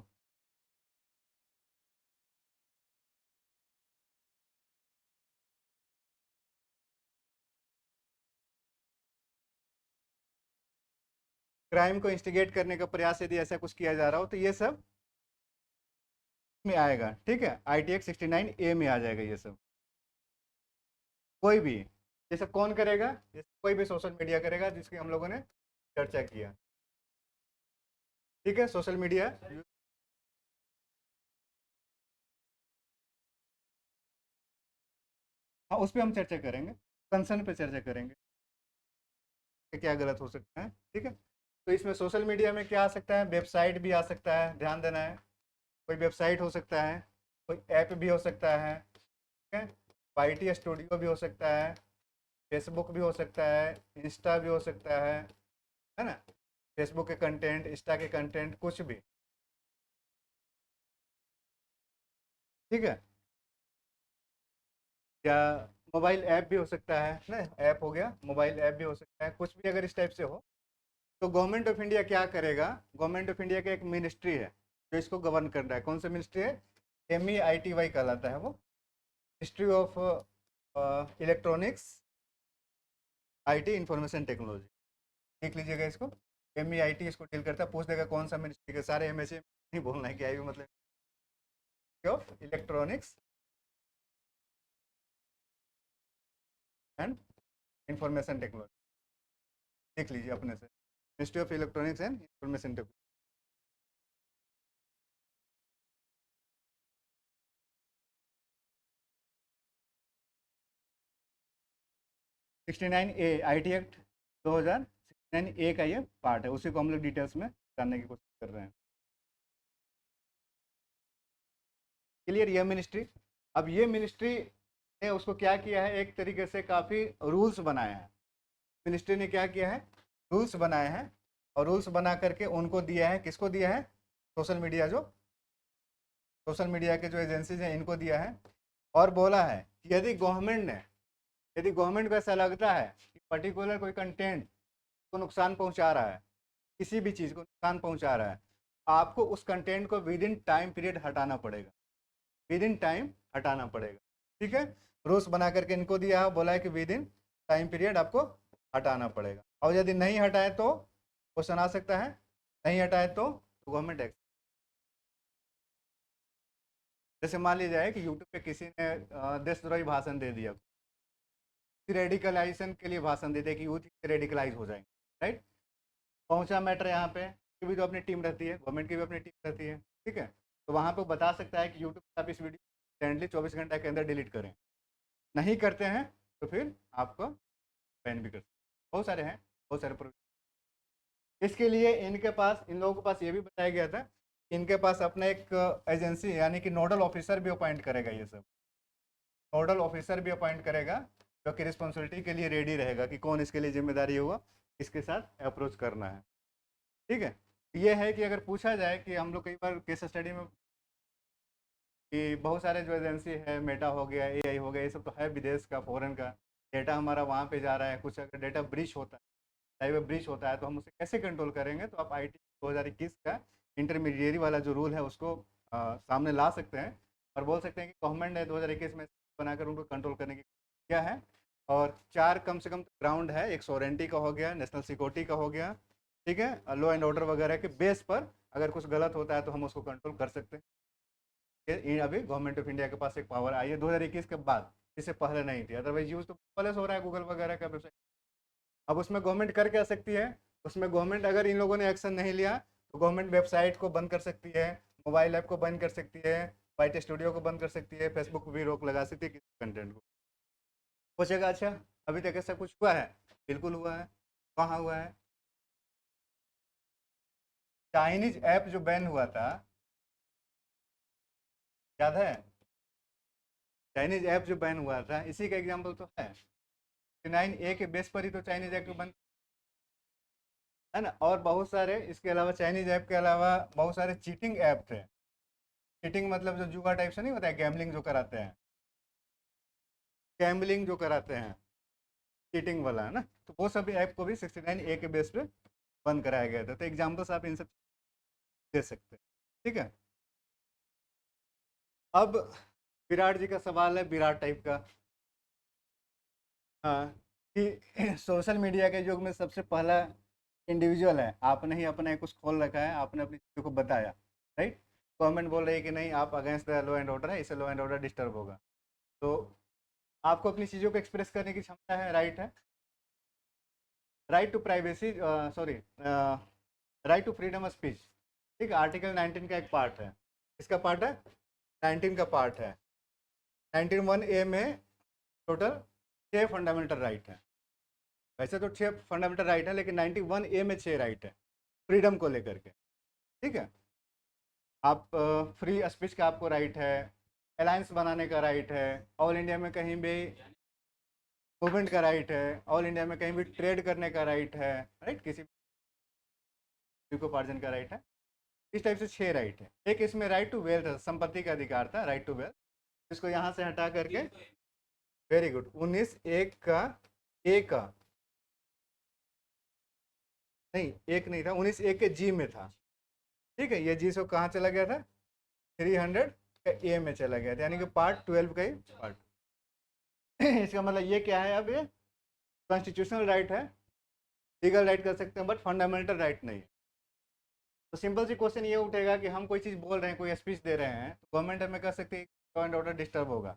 क्राइम को इंस्टिगेट करने का प्रयास यदि ऐसा कुछ किया जा रहा हो, तो ये सब में आएगा। ठीक है, ITX 69A में आ जाएगा ये सब। कोई भी, जैसे कौन करेगा, जैसे कोई भी सोशल मीडिया करेगा, जिसकी हम लोगों ने चर्चा किया। ठीक है, सोशल मीडिया, हाँ उस पर हम चर्चा करेंगे, कंसर्न पे चर्चा करेंगे कि क्या गलत हो सकता है। ठीक है, तो इसमें सोशल मीडिया में क्या आ सकता है, वेबसाइट भी आ सकता है, ध्यान देना है, कोई वेबसाइट हो सकता है, कोई ऐप भी हो सकता है, ठीक है, YT स्टूडियो भी हो सकता है, फेसबुक भी हो सकता है, इंस्टा भी हो सकता है ना, फेसबुक के कंटेंट, इंस्टा के कंटेंट, कुछ भी। ठीक है, या मोबाइल ऐप भी हो सकता है ना, ऐप हो गया, मोबाइल ऐप भी हो सकता है, कुछ भी अगर इस टाइप से हो, तो गवर्नमेंट ऑफ इंडिया क्या करेगा, गवर्नमेंट ऑफ इंडिया का एक मिनिस्ट्री है जो इसको गवर्न कर रहा है। कौन सा मिनिस्ट्री है, MEITY कहलाता है वो, ministry of electronics, IT information technology, देख लीजिएगा इसको। MEIT इसको डील करता है, पूछ देगा कौन सा मिनिस्ट्री के, सारे MHA नहीं बोलना है, क्या है मतलब, of electronics and information technology, देख लीजिए अपने से, ministry of electronics and information technology. 69A IT act 2069A का ये पार्ट है, उसी को हम लोग डिटेल्स में जानने की कोशिश कर रहे हैं। क्लियर, ये मिनिस्ट्री, अब ये मिनिस्ट्री ने उसको क्या किया है, एक तरीके से काफ़ी रूल्स बनाए हैं। मिनिस्ट्री ने क्या किया है, रूल्स बनाए हैं, और रूल्स बना करके उनको दिया है, किसको दिया है, सोशल मीडिया के जो एजेंसीज हैं इनको दिया है। और बोला है कि यदि गवर्नमेंट को ऐसा लगता है कि पर्टिकुलर कोई कंटेंट को नुकसान पहुंचा रहा है, किसी भी चीज़ को नुकसान पहुंचा रहा है, आपको उस कंटेंट को विद इन टाइम पीरियड हटाना पड़ेगा, विद इन टाइम हटाना पड़ेगा। ठीक है, रूल्स बना करके इनको दिया है, बोला है कि विद इन टाइम पीरियड आपको हटाना पड़ेगा, और यदि नहीं हटाए तो क्वेश्चन आ सकता है, नहीं हटाए तो गवर्नमेंट एक्शन। जैसे मान लिया जाए कि यूट्यूब पे किसी ने देशद्रोही भाषण दे दिया, रेडिकलाइजेशन के लिए भाषण दे दिया कि यूथ रेडिकलाइज हो जाएंगे, राइट। पहुंचा मैटर यहाँ पे, की भी तो अपनी टीम रहती है, गवर्नमेंट की भी अपनी टीम रहती है, ठीक है। तो वहाँ पे बता सकता है कि यूट्यूब पे आप इस वीडियो फ्रेंडली 24 घंटे के अंदर डिलीट करें। नहीं करते हैं तो फिर आपको बैन भी कर सकते हैं। बहुत सारे हैं, बहुत सारे इसके लिए इनके पास, इन लोगों के पास ये भी बताया गया था, इनके पास अपना एक एजेंसी यानी कि नोडल ऑफिसर भी अपॉइंट करेगा, ये सब नोडल ऑफिसर भी अपॉइंट करेगा, जो कि रिस्पॉन्सिबिलिटी के लिए रेडी रहेगा कि कौन इसके लिए जिम्मेदारी होगा, इसके साथ अप्रोच करना है। ठीक है, ये है कि अगर पूछा जाए कि हम लोग कई बार केस स्टडी में कि बहुत सारे जो एजेंसी है, मेटा हो गया, एआई हो गया, ये सब तो है विदेश का, फॉरेन का डेटा हमारा वहाँ पे जा रहा है, कुछ अगर डेटा ब्रीच होता है, साइबर ब्रीच होता है, तो हम उसे कैसे कंट्रोल करेंगे। तो आप आईटी 2021 का इंटरमीडिएरी वाला जो रूल है उसको सामने ला सकते हैं, और बोल सकते हैं कि गवर्नमेंट ने 2021 में बनाकर उनको कंट्रोल करने की क्या है। और 4 कम से कम ग्राउंड है, एक सॉवरेंटी का हो गया, नेशनल सिक्योरिटी का हो गया, ठीक है, लॉ एंड ऑर्डर वगैरह के बेस पर अगर कुछ गलत होता है तो हम उसको कंट्रोल कर सकते हैं। ये अभी गवर्नमेंट ऑफ इंडिया के पास एक पावर आई है 2021 के बाद, इससे पहले नहीं थी। अदरवाइज यूज तो पहले से हो रहा है गूगल वगैरह का वेबसाइट। अब उसमें गवर्नमेंट कर क्या सकती है, उसमें गवर्नमेंट अगर इन लोगों ने एक्शन नहीं लिया तो गवर्नमेंट वेबसाइट को बंद कर सकती है, मोबाइल ऐप को बंद कर सकती है, वाइट स्टूडियो को बंद कर सकती है, फेसबुक को भी रोक लगा सकती है किसी कंटेंट को। पूछेगा अच्छा अभी तक ऐसा कुछ हुआ है, बिल्कुल हुआ है। कहाँ हुआ है, चाइनीज ऐप जो बैन हुआ था, याद है, चाइनीज ऐप जो बैन हुआ था इसी का एग्जाम्पल तो है। 9A के बेस पर ही तो चाइनीज ऐप बन, है ना। और बहुत सारे इसके अलावा, चाइनीज ऐप के अलावा बहुत सारे चीटिंग ऐप थे। चीटिंग मतलब जो जुआ टाइप से नहीं होता है, गैम्बलिंग जो कराते हैं, गैम्बलिंग जो कराते हैं, चीटिंग वाला, है ना। तो वो सभी ऐप को भी 69A के बेस पे बंद कराया गया था। तो एग्जाम्पल्स आप इन सब दे सकते हैं, ठीक है। अब विराट जी का सवाल है, विराट टाइप का, हाँ, कि सोशल मीडिया के युग में सबसे पहला इंडिविजुअल है, आपने ही अपना कुछ खोल रखा है, आपने अपनी चीज़ों को बताया, राइट। गवर्नमेंट बोल रही है कि नहीं आप against the law and order है, इससे लॉ एंड ऑर्डर डिस्टर्ब होगा। तो आपको अपनी चीज़ों को एक्सप्रेस करने की क्षमता है, राइट है, right to privacy, sorry, right to freedom of speech, ठीक है, आर्टिकल 19 का एक पार्ट है। इसका पार्ट है, 19 का पार्ट है। 19(1)(a) में टोटल 6 फंडामेंटल राइट है। वैसे तो 6 फंडामेंटल राइट है, लेकिन 91(a) में 6 राइट है फ्रीडम को लेकर के, ठीक है। आप फ्री स्पीच का आपको राइट है, अलायंस बनाने का राइट है, ऑल इंडिया में कहीं भी मूवमेंट का राइट है, ऑल इंडिया में कहीं भी ट्रेड करने का राइट है, राइट, किसी को उपार्जन का राइट है। इस टाइप से 6 राइट है। एक इसमें राइट टू वेल्थ, संपत्ति का अधिकार था, राइट टू वेल्थ, इसको यहाँ से हटा करके, वेरी गुड, 19(1) का, ए का, नहीं एक नहीं था, 19(1) के जी में था, ठीक है। ये जी से कहाँ चला गया था, 300 का ए में चला गया था, यानी कि पार्ट 12 का ही पार्ट। इसका मतलब ये क्या है, अब ये कॉन्स्टिट्यूशनल राइट है, लीगल राइट कर सकते हैं, बट फंडामेंटल राइट नहीं है। तो सिंपल सी क्वेश्चन ये उठेगा कि हम कोई चीज़ बोल रहे हैं, कोई स्पीच दे रहे हैं, तो गवर्नमेंट हमें कह सकती है लॉ एंड ऑर्डर डिस्टर्ब होगा,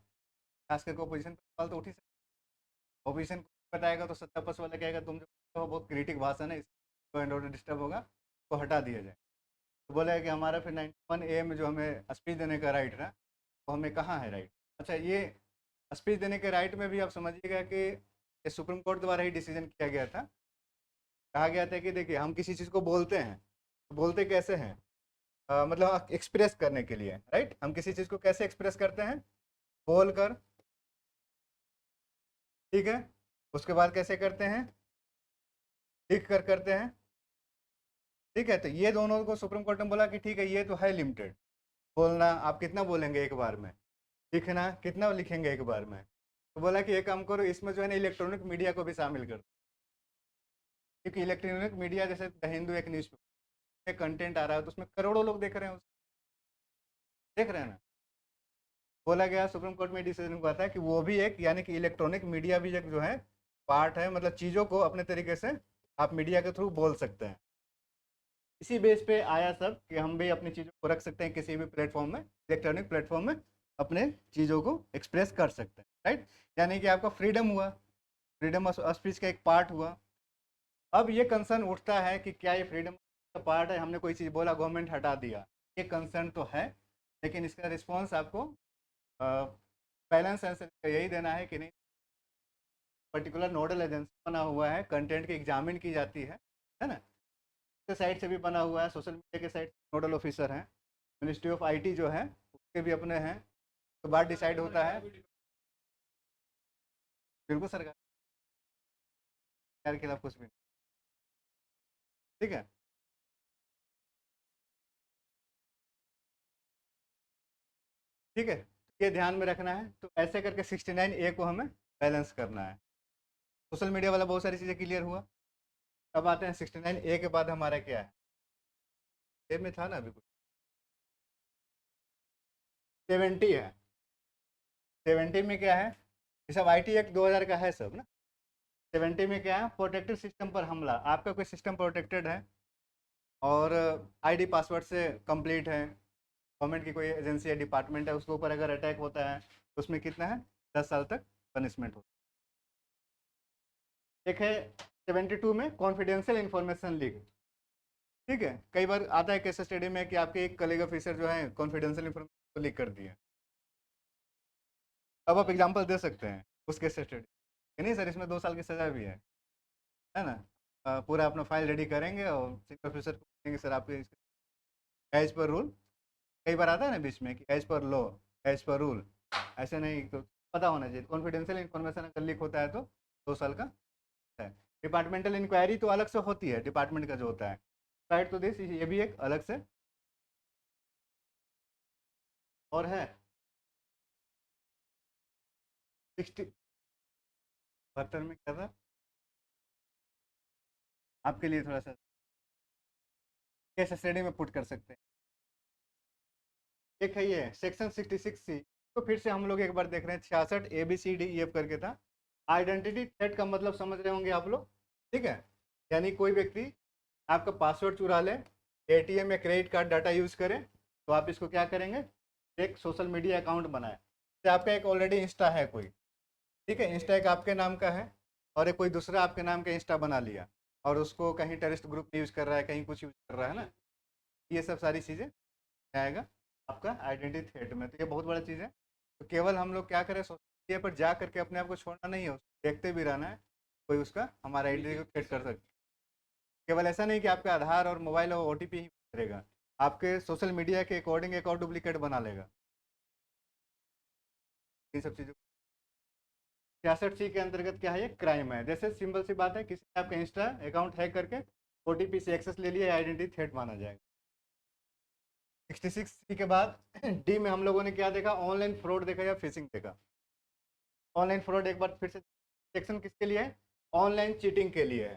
खास करके ओपोजिशन पर सवाल तो उठ ही सकता है। ओपोजिशन को बताएगा तो सत्तापक्ष वाला कहेगा तुम जो हो बहुत क्रिटिक भाषण है, लॉ एंड ऑर्डर डिस्टर्ब होगा, तो हटा दिया जाए। तो बोला कि हमारा फिर 91(a) में जो हमें स्पीच देने का राइट था, वो हमें कहाँ है राइट। अच्छा, ये स्पीच देने के राइट में भी आप समझिएगा कि ये सुप्रीम कोर्ट द्वारा ही डिसीजन किया गया था। कहा गया था कि देखिए हम किसी चीज़ को बोलते हैं, तो बोलते कैसे हैं, मतलब एक्सप्रेस करने के लिए, राइट। हम किसी चीज़ को कैसे एक्सप्रेस करते हैं, बोल कर, ठीक है। उसके बाद कैसे करते हैं, लिख कर करते हैं। ठीक है, तो ये दोनों को सुप्रीम कोर्ट ने बोला कि ठीक है ये तो है लिमिटेड, बोलना आप कितना बोलेंगे एक बार में, लिखना कितना लिखेंगे एक बार में। तो बोला कि एक काम करो, इसमें जो है ना इलेक्ट्रॉनिक मीडिया को भी शामिल कर दो, क्योंकि इलेक्ट्रॉनिक मीडिया जैसे द हिंदू एक न्यूज़ में कंटेंट आ रहा है तो उसमें करोड़ों लोग देख रहे हैं देख रहे हैं ना। बोला गया सुप्रीम कोर्ट में डिसीजन हुआ था कि वो भी एक, यानी कि इलेक्ट्रॉनिक मीडिया भी एक जो है पार्ट है, मतलब चीज़ों को अपने तरीके से आप मीडिया के थ्रू बोल सकते हैं। इसी बेस पे आया सब कि हम भी अपनी चीज़ों को रख सकते हैं किसी भी प्लेटफॉर्म में, इलेक्ट्रॉनिक प्लेटफॉर्म में अपने चीज़ों को एक्सप्रेस कर सकते हैं, राइट। यानी कि आपका फ्रीडम हुआ, फ्रीडम ऑफ स्पीच का एक पार्ट हुआ। अब ये कंसर्न उठता है कि क्या ये फ्रीडम का पार्ट है, हमने कोई चीज़ बोला गवर्नमेंट हटा दिया, ये कंसर्न तो है, लेकिन इसका रिस्पॉन्स आपको बैलेंस आंसर यही देना है कि नहीं, पर्टिकुलर नोडल एजेंसी बना हुआ है, कंटेंट की एग्जामिन की जाती है ना, के साइड से भी बना हुआ है, सोशल मीडिया के साइड नोडल ऑफिसर हैं, मिनिस्ट्री ऑफ आईटी जो है उसके भी अपने हैं, तो बात डिसाइड होता है। बिल्कुल सरकार के खिलाफ कुछ भी नहीं। ठीक है, ठीक है, ये ध्यान में रखना है, तो ऐसे करके 69A को हमें बैलेंस करना है। सोशल मीडिया वाला बहुत सारी चीज़ें क्लियर हुआ। अब आते हैं 69A के बाद हमारा क्या है, ए में था ना अभी कुछ, 70 है। 70 में क्या है, ये सब IT एक्ट 2000 का है सब ना। 70 में क्या है, प्रोटेक्टेड सिस्टम पर हमला, आपका कोई सिस्टम प्रोटेक्टेड है और ID पासवर्ड से कंप्लीट है, गवर्नमेंट की कोई एजेंसी या डिपार्टमेंट है उसके ऊपर अगर अटैक होता है तो उसमें कितना है, 10 साल तक पनिशमेंट होता है। एक है 72 में कॉन्फिडेंशियल इंफॉर्मेशन लीक। ठीक है, कई बार आता है केस स्टडी में कि आपके एक कलीग ऑफिसर जो है कॉन्फिडेंशियल इंफॉर्मेशन लीक कर दिया। अब आप एग्जांपल दे सकते हैं उस केस स्टडी कि नहीं सर इसमें 2 साल की सज़ा भी है ना। पूरा अपना फाइल रेडी करेंगे और सीनियर ऑफिसर को बोलेंगे सर आपके एज पर रूल, कई बार आता है ना बीच में कि as per law, as per rule, ऐसे नहीं तो पता होना चाहिए। कॉन्फिडेंशियल इन्फॉर्मेशन अगर लीक होता है तो 2 साल का है। डिपार्टमेंटल इंक्वायरी तो अलग से होती है, डिपार्टमेंट का जो होता है, राइट टू दिस ये भी एक अलग से और है। 60 72 में क्या था आपके लिए थोड़ा सा केस स्टडी में पुट कर सकते हैं। एक है ये सेक्शन 66C, तो फिर से हम लोग एक बार देख रहे हैं, 66 ABCDEF करके था। आइडेंटिटी थ्रेट का मतलब समझ रहे होंगे आप लोग, ठीक है, यानी कोई व्यक्ति आपका पासवर्ड चुरा ले, ATM या क्रेडिट कार्ड डाटा यूज़ करे, तो आप इसको क्या करेंगे, एक सोशल मीडिया अकाउंट बनाए, जैसे आपका एक ऑलरेडी इंस्टा है कोई, ठीक है, इंस्टा एक आपके नाम का है और एक कोई दूसरा आपके नाम का इंस्टा बना लिया और उसको कहीं टेररिस्ट ग्रुप में यूज़ कर रहा है, कहीं कुछ यूज़ कर रहा है ना, ये सब सारी चीज़ें आएगा आपका आइडेंटिटी थ्रेट में। तो ये बहुत बड़ा चीज़ है। तो केवल हम लोग क्या करें, सोशल मीडिया पर जा करके अपने आप को छोड़ना नहीं है, उसको देखते भी रहना है, कोई उसका हमारा आइडेंटिटी को थ्रेट कर सकता है। केवल ऐसा नहीं कि आपका आधार और मोबाइल और OTP ही करेगा, आपके सोशल मीडिया के अकॉर्डिंग एक और डुप्लीकेट बना लेगा। इन सब चीज़ों, 66C के अंतर्गत क्या है, ये क्राइम है। जैसे सिंपल सी बात है, किसी ने आपका इंस्टा अकाउंट हैक करके OTP से एक्सेस ले लिया, आइडेंटिटी थ्रेट माना जाएगा। 66C के बाद D में हम लोगों ने क्या देखा, ऑनलाइन फ्रॉड देखा या फिशिंग देखा। ऑनलाइन फ्रॉड एक बार फिर से सेक्शन किसके लिए है, ऑनलाइन चीटिंग के लिए है।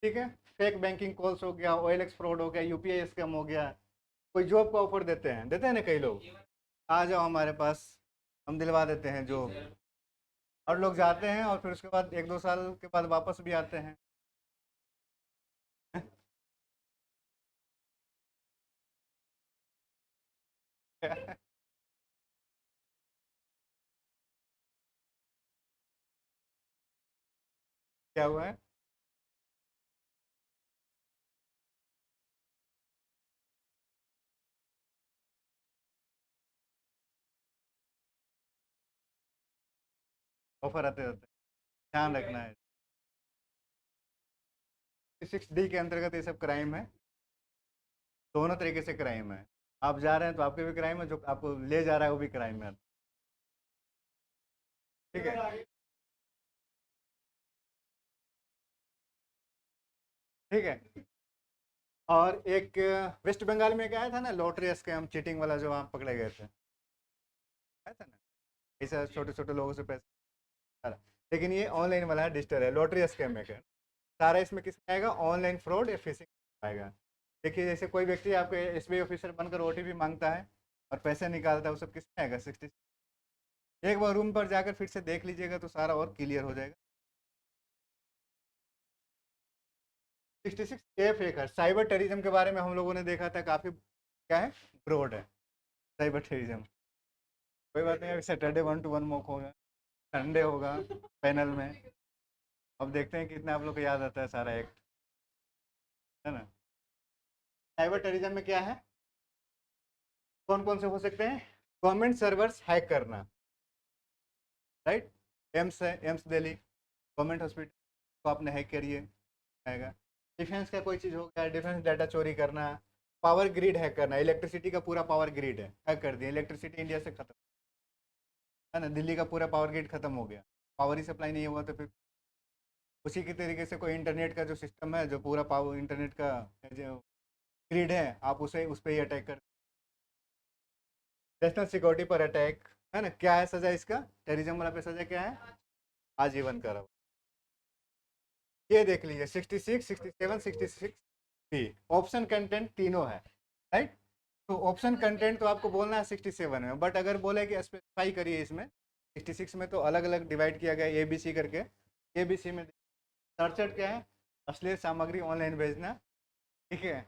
ठीक है, फेक बैंकिंग कॉल्स हो गया, OLX फ्रॉड हो गया, UPI स्कैम हो गया, कोई जॉब का ऑफर देते हैं ना कई लोग, आ जाओ हमारे पास, हम दिलवा देते हैं जॉब, और लोग जाते हैं और फिर उसके बाद 1-2 साल के बाद वापस भी आते हैं। क्या हुआ है, ऑफर आते रहते हैं, ध्यान रखना है। 6D के अंतर्गत ये सब क्राइम है, दोनों तरीके से क्राइम है। आप जा रहे हैं तो आपके भी क्राइम है, जो आपको ले जा रहा है वो भी क्राइम है। ठीक है, ठीक है। और एक वेस्ट बंगाल में क्या आया था ना, लॉटरी स्कैम चीटिंग वाला, जो वहाँ पकड़े गए थे, आया था ना, ऐसा छोटे छोटे लोगों से पैसे सारा। लेकिन ये ऑनलाइन वाला है, डिजिटल है, लॉटरी स्कैम में क्या सारा इसमें किस में आएगा, ऑनलाइन फ्रॉड या फिशिंग आएगा। देखिए जैसे कोई व्यक्ति आपको एसबीआई ऑफिसर बनकर ओटीपी मांगता है और पैसे निकालता है, वो सब किस में आएगा, 60। एक बार रूम पर जाकर फिर से देख लीजिएगा तो सारा और क्लियर हो जाएगा। 66 ए फेक है। साइबर टेररिज्म के बारे में हम लोगों ने देखा था, काफ़ी क्या है, ब्रॉड है साइबर टेररिज्म। कोई बात नहीं, अभी सैटरडे 1-to-1 मॉक होगा, संडे होगा पैनल में। अब देखते हैं कितना आप लोग को याद आता है सारा एक्ट, है ना। साइबर टेररिज्म में क्या है, कौन कौन से हो सकते हैं, गवर्नमेंट सर्वर्स हैक करना, राइट। एम्स है, एम्स दिल्ली गवर्नमेंट हॉस्पिटल को आपने हैक करिए, आएगा। डिफेंस का कोई चीज़ हो गया, डिफेंस डाटा चोरी करना। पावर ग्रिड हैक करना, इलेक्ट्रिसिटी का पूरा पावर ग्रिड है हैक कर दिया, इलेक्ट्रिसिटी इंडिया से खत्म, है ना, दिल्ली का पूरा पावर ग्रिड खत्म हो गया। पावर ही सप्लाई नहीं हुआ तो फिर उसी के तरीके से कोई इंटरनेट का जो सिस्टम है, जो पूरा पावर इंटरनेट का जो ग्रिड है, आप उसे उस पर ही अटैक कर, नेशनल सिक्योरिटी पर अटैक, है ना। क्या है सजा इसका, टेररिज्म वाला पे सजा क्या है, आजीवन कारावास। ये देख लीजिए 66, 67, 66 बी, ऑप्शन कंटेंट तीनों है, राइट। तो ऑप्शन कंटेंट तो आपको बोलना है 67 में, बट अगर बोले कि स्पेसिफाई करिए इसमें 66 में, तो अलग अलग डिवाइड किया गया ए बी सी करके। ए बी सी में सर्चर क्या है, अश्लील सामग्री ऑनलाइन भेजना, ठीक है।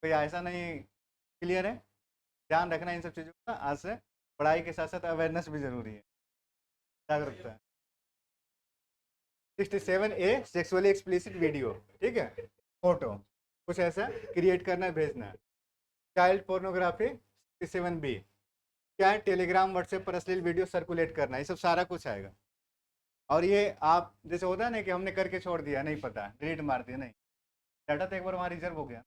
कोई ऐसा नहीं, क्लियर है, ध्यान रखना इन सब चीज़ों का। आज से पढ़ाई के साथ साथ अवेयरनेस भी जरूरी है, जागरूकता है। 67 ए, सेक्सुअली एक्सप्लिसिट वीडियो, ठीक है, फोटो कुछ ऐसा क्रिएट करना भेजना। चाइल्ड पोर्नोग्राफी 67 बी, क्या है, टेलीग्राम व्हाट्सएप पर अश्लील वीडियो सर्कुलेट करना, ये सब सारा कुछ आएगा। और ये आप जैसे होता है ना कि हमने करके छोड़ दिया, नहीं पता, डिलीट मार दिया, नहीं, डाटा तो एक बार वहाँ रिजर्व हो गया।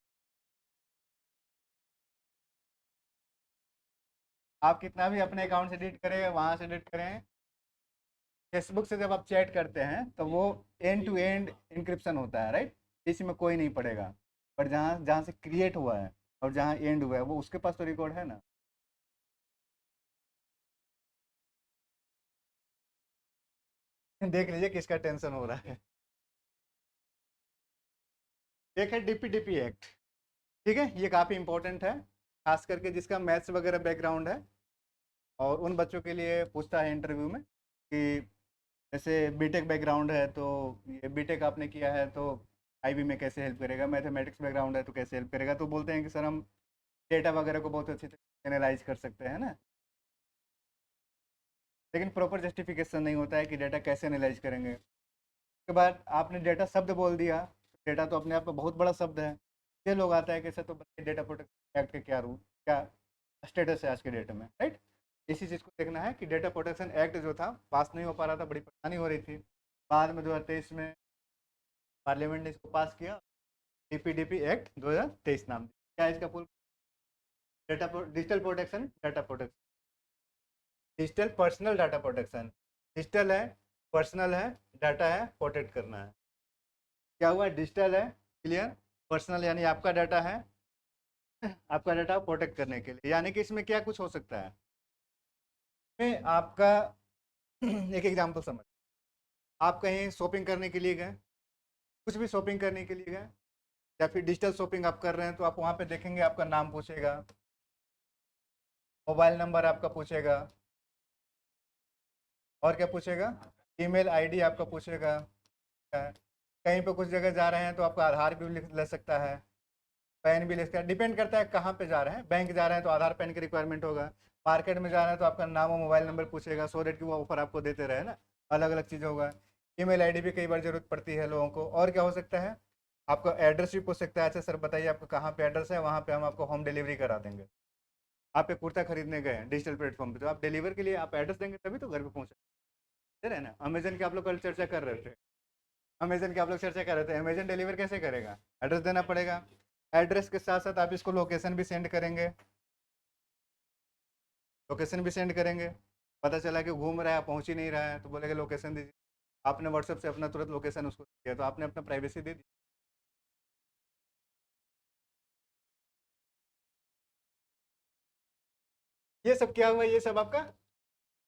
आप कितना भी अपने अकाउंट से डिलीट करें, वहाँ से डिलीट करें, फेसबुक से जब आप चैट करते हैं तो वो एंड टू एंड इंक्रिप्शन होता है, राइट। इसी में कोई नहीं पड़ेगा। पर जहाँ जहाँ से क्रिएट हुआ है और जहाँ एंड हुआ है, वो उसके पास तो रिकॉर्ड है ना। देख लीजिए किसका टेंशन हो रहा है। एक है डीपीडीपी एक्ट, ठीक है, ये काफ़ी इंपॉर्टेंट है, खास करके जिसका मैथ्स वगैरह बैकग्राउंड है। और उन बच्चों के लिए पूछता है इंटरव्यू में कि जैसे बीटेक बैकग्राउंड है तो ये बीटेक आपने किया है तो आईबी में कैसे हेल्प करेगा, मैथमेटिक्स बैकग्राउंड है तो कैसे हेल्प करेगा, तो बोलते हैं कि सर हम डेटा वगैरह को बहुत अच्छी तरह एनालाइज कर सकते हैं ना। लेकिन प्रॉपर जस्टिफिकेशन नहीं होता है कि डेटा कैसे एनालाइज करेंगे। उसके बाद आपने डेटा शब्द बोल दिया, डेटा तो अपने आप में बहुत बड़ा शब्द है। ये लोग आता है कि सर तो बताइए डेटा प्रोटेक्शन एक्ट के क्या रूल, क्या स्टेटस है आज के डेट में, राइट। इसी चीज़ को देखना है कि डेटा प्रोटेक्शन एक्ट जो था पास नहीं हो पा रहा था, बड़ी परेशानी हो रही थी। बाद में 2023 में पार्लियामेंट ने इसको पास किया, डीपीडीपी एक्ट 2023 नाम दिया। क्या है इसका full, data digital protection, data protection, digital personal data protection. Digital है, पर्सनल है, डाटा है, प्रोटेक्ट करना है। क्या हुआ, डिजिटल है, क्लियर, पर्सनल यानी आपका डाटा है, आपका डाटा प्रोटेक्ट करने के लिए, यानी कि इसमें क्या कुछ हो सकता है, इसमें आपका एक एग्जांपल समझ, आप कहीं शॉपिंग करने के लिए गए, कुछ भी शॉपिंग करने के लिए गए, या फिर डिजिटल शॉपिंग आप कर रहे हैं, तो आप वहाँ पे देखेंगे आपका नाम पूछेगा, मोबाइल नंबर आपका पूछेगा, और क्या पूछेगा, ईमेल आईडी आपका पूछेगा। कहीं पे कुछ जगह जा रहे हैं तो आपका आधार भी ले सकता है, पैन भी ले सकता है, डिपेंड करता है कहाँ पे जा रहे हैं। बैंक जा रहे हैं तो आधार पैन की रिक्वायरमेंट होगा, मार्केट में जा रहे हैं तो आपका नाम और मोबाइल नंबर पूछेगा, सो देट कि वो ऑफर आपको देते रहे ना, अलग अलग चीज़ होगा। ईमेल आईडी भी कई बार ज़रूरत पड़ती है लोगों को। और क्या हो सकता है, आपका एड्रेस भी पूछ सकता है, अच्छा सर बताइए आपका कहाँ पे एड्रेस है, वहाँ पे हम आपको होम डिलीवरी करा देंगे। आप एक कुर्ता खरीदने गए हैं डिजिटल प्लेटफॉर्म पे, तो आप डिलीवर के लिए आप एड्रेस देंगे तभी तो घर पे पहुँचे, दे रहे हैं ना। अमेजन की आप लोग कल चर्चा कर रहे थे, अमेजन की आप लोग चर्चा कर रहे थे, अमेजन डिलीवर कैसे करेगा, एड्रेस देना पड़ेगा। एड्रेस के साथ साथ आप इसको लोकेशन भी सेंड करेंगे, लोकेशन भी सेंड करेंगे। पता चला कि घूम रहा है, पहुंच ही नहीं रहा है, तो बोलेगा लोकेशन दीजिए। आपने व्हाट्सएप से अपना तुरंत लोकेशन उसको दिया, तो आपने अपना प्राइवेसी दे दी। ये सब क्या हुआ, ये सब आपका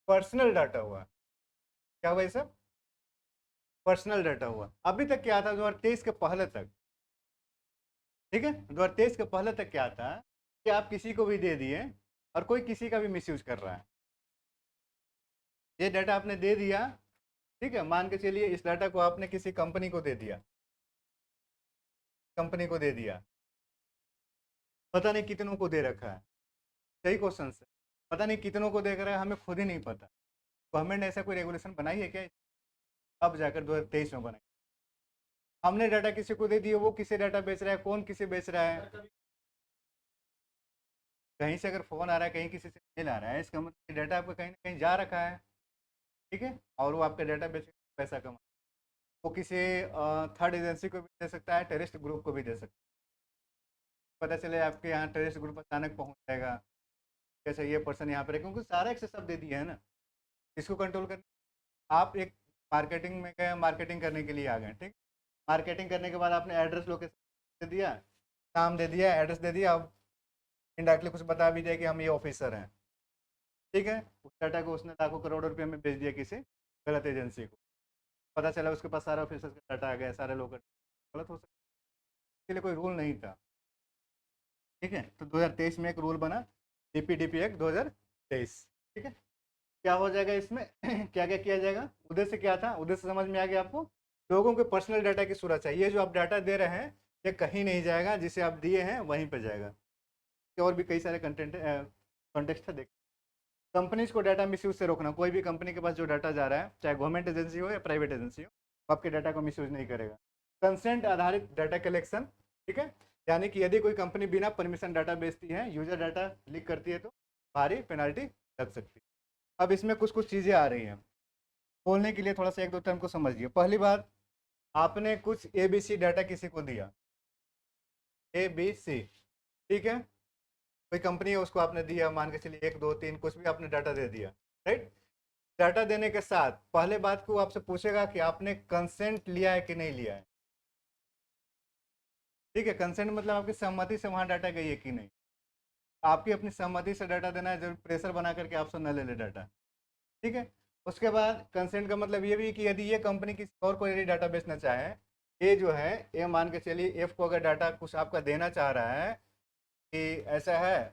पर्सनल डाटा हुआ। क्या हुआ ये सब? पर्सनल डाटा हुआ। अभी तक क्या था 2023 के पहले तक, ठीक है, 2023 के पहले तक क्या था कि आप किसी को भी दे दिए और कोई किसी का भी मिसयूज कर रहा है। ये डाटा आपने दे दिया, ठीक है, मान के चलिए इस डाटा को आपने किसी कंपनी को दे दिया, कंपनी को दे दिया, पता नहीं कितनों को दे रखा है। सही क्वेश्चन है। पता नहीं कितनों को देख रहा है, हमें खुद ही नहीं पता। गवर्नमेंट ने ऐसा कोई रेगुलेशन बनाई है क्या? अब जाकर 2023 में बनाई। हमने डाटा किसी को दे दिया, वो किसी डाटा बेच रहा है, कौन किसे बेच रहा है? कहीं से अगर फोन आ रहा है, कहीं किसी से मेल आ रहा है, इसका मतलब डाटा आपका कहीं ना कहीं जा रखा है, ठीक है, और वो आपका डाटा बेच के पैसा कमा। वो किसी थर्ड एजेंसी को भी दे सकता है, टेररिस्ट ग्रुप को भी दे सकता है। पता चले आपके यहाँ टेररिस्ट ग्रुप अचानक पहुँच जाएगा, कैसे ये पर्सन यहाँ पर है, क्योंकि सारा एक्सेस सब दे दिया है ना। इसको कंट्रोल करने आप एक मार्केटिंग में गए, मार्केटिंग करने के लिए आ गए, ठीक। मार्केटिंग करने के बाद आपने एड्रेस लोकेशन दे दिया, नाम दे दिया, एड्रेस दे दिया, अब इनडायरेक्टली कुछ बता भी दिया कि हम ये ऑफिसर हैं, ठीक है। उस डाटा को उसने लाखों करोड़ रुपए में बेच दिया किसी गलत एजेंसी को। पता चला उसके पास सारा ऑफिसर का डाटा आ गया, सारे लोग गलत हो सकते। इसके लिए कोई रूल नहीं था, ठीक है। तो 2023 में एक रूल बना, डीपीडीपी एक्ट 2023, ठीक है। क्या हो जाएगा इसमें क्या क्या किया जाएगा? उद्देश्य क्या था? उद्देश्य समझ में आ गया आपको? लोगों के पर्सनल डाटा की सुरक्षा। ये जो आप डाटा दे रहे हैं ये कहीं नहीं जाएगा, जिसे आप दिए हैं वहीं पर जाएगा। और भी कई सारे कंटेंट कॉन्टेक्स्ट है, देख। कंपनीज को डाटा मिसयूज से रोकना। कोई भी कंपनी के पास जो डाटा जा रहा है, चाहे गवर्नमेंट एजेंसी हो या प्राइवेट एजेंसी हो, वो आपके डाटा को मिसयूज नहीं करेगा। कंसेंट आधारित डाटा कलेक्शन, ठीक है, यानी कि यदि कोई कंपनी बिना परमिशन डाटा बेचती है, यूजर डाटा लीक करती है, तो भारी पेनल्टी लग सकती है। अब इसमें कुछ कुछ चीज़ें आ रही हैं, बोलने के लिए थोड़ा सा एक दो टर्म को समझिए। पहली बात, आपने कुछ ABC डाटा किसी को दिया, ABC, ठीक है, कोई कंपनी है उसको आपने दिया, मान के चलिए 1 2 3 कुछ भी आपने डाटा दे दिया, राइट। डाटा देने के साथ पहले बात को आपसे पूछेगा कि आपने कंसेंट लिया है कि नहीं लिया है, ठीक है। कंसेंट मतलब आपकी सहमति से वहाँ डाटा गई है कि नहीं। आपकी अपनी सहमति से डाटा देना है, जरूर प्रेशर बना करके आपसे न ले ले डाटा, ठीक है। उसके बाद कंसेंट का मतलब ये भी कि यदि ये कंपनी किसी और को यदि डाटा बेचना चाहे, ये जो है, ये मान के चलिए एफ को अगर डाटा कुछ आपका देना चाह रहा है कि ऐसा है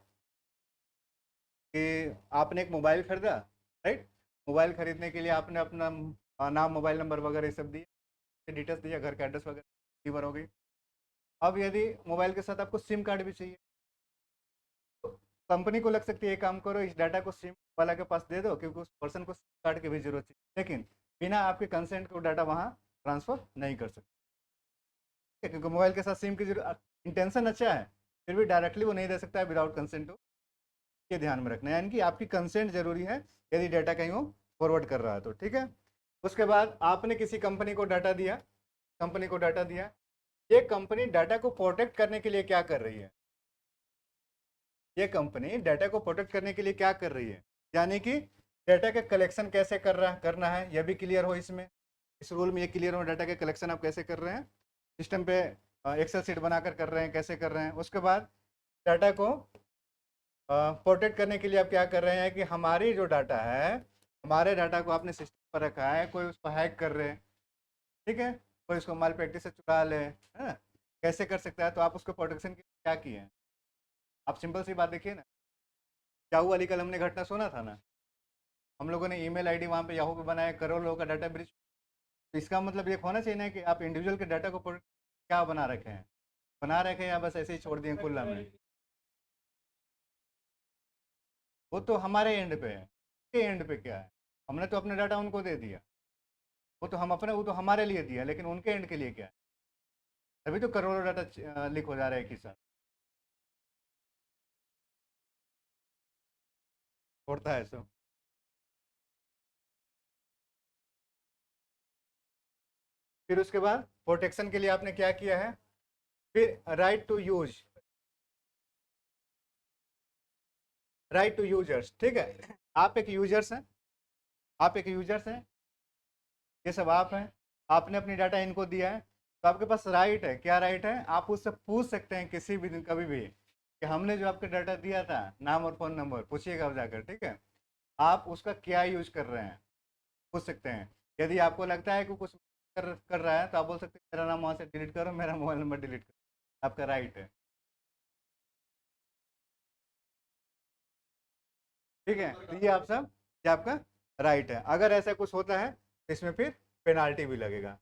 कि आपने एक मोबाइल खरीदा, राइट। मोबाइल खरीदने के लिए आपने अपना नाम, मोबाइल नंबर वगैरह ये सब दिए, डिटेल्स दिया, घर का एड्रेस वगैरह डिलीवर हो गई। अब यदि मोबाइल के साथ आपको सिम कार्ड भी चाहिए, तो कंपनी को लग सकती है, एक काम करो, इस डाटा को सिम वाला के पास दे दो, क्योंकि उस पर्सन को सिम कार्ड की भी जरूरत है, लेकिन बिना आपके कंसेंट को डाटा वहाँ ट्रांसफ़र नहीं कर सकते, क्योंकि मोबाइल के साथ सिम की जरूरत। इंटेंशन अच्छा है, फिर भी डायरेक्टली वो नहीं दे सकता है विदाउट कंसेंट। ये ध्यान में रखना है, यानी कि आपकी कंसेंट जरूरी है यदि डाटा कहीं वो फॉरवर्ड कर रहा है तो, ठीक है। उसके बाद आपने किसी कंपनी को डाटा दिया, कंपनी को डाटा दिया, ये कंपनी डाटा को प्रोटेक्ट करने के लिए क्या कर रही है? ये कंपनी डाटा को प्रोटेक्ट करने के लिए क्या कर रही है, यानी कि डाटा का कलेक्शन कैसे करना है, यह भी क्लियर हो इसमें। इस रूल में ये क्लियर हो, डाटा के कलेक्शन आप कैसे कर रहे हैं, सिस्टम पे एक्सेल शीट बनाकर कर रहे हैं, कैसे कर रहे हैं। उसके बाद डाटा को प्रोटेक्ट करने के लिए आप क्या कर रहे हैं कि हमारी जो डाटा है, हमारे डाटा को आपने सिस्टम पर रखा है, कोई उसको हैक कर रहे हैं, ठीक है, कोई उसको माल प्रैक्टिस से चुरा ले, है ना, कैसे कर सकता है, तो आप उसको प्रोटेक्शन के लिए क्या किए हैं? आप सिंपल सी बात देखिए ना, याहू वाली कल हमने घटना सुना था ना, हम लोगों ने ईमेल आईडी वहाँ पे याहू पे बनाया, करोड़ लोगों का डाटा ब्रीच। तो इसका मतलब ये होना चाहिए ना कि आप इंडिविजुअल के डाटा को क्या बना रखे हैं, बना रखे हैं, या बस ऐसे ही छोड़ दिए खुला में? वो तो हमारे एंड पे है, के एंड पे क्या है, हमने तो अपना डाटा उनको दे दिया, वो तो हमारे लिए दिया, लेकिन उनके एंड के लिए क्या है? तभी तो करोड़ों डाटा लीक हो जा रहा है एक ही साथ, होता है सो। फिर उसके बाद प्रोटेक्शन के लिए आपने क्या किया है? फिर right to use, right to users, ठीक है। आप एक यूजर्स हैं, आप एक यूजर्स हैं, ये सब आप हैं, आपने अपनी डाटा इनको दिया है, तो आपके पास राइट है, क्या राइट है? आप उससे पूछ सकते हैं किसी भी दिन, कभी भी, कि हमने जो आपका डाटा दिया था, नाम और फ़ोन नंबर, पूछिएगा आप जाकर, ठीक है। आप उसका क्या यूज कर रहे हैं, पूछ सकते हैं। यदि आपको लगता है कि कुछ कर रहा है, तो आप बोल सकते हैं मेरा नाम वहाँ से डिलीट करो, मेरा मोबाइल नंबर डिलीट करो, आपका राइट है, ठीक है। तो ये आप सब, ये आपका राइट है। अगर ऐसा कुछ होता है तो इसमें फिर पेनाल्टी भी लगेगा।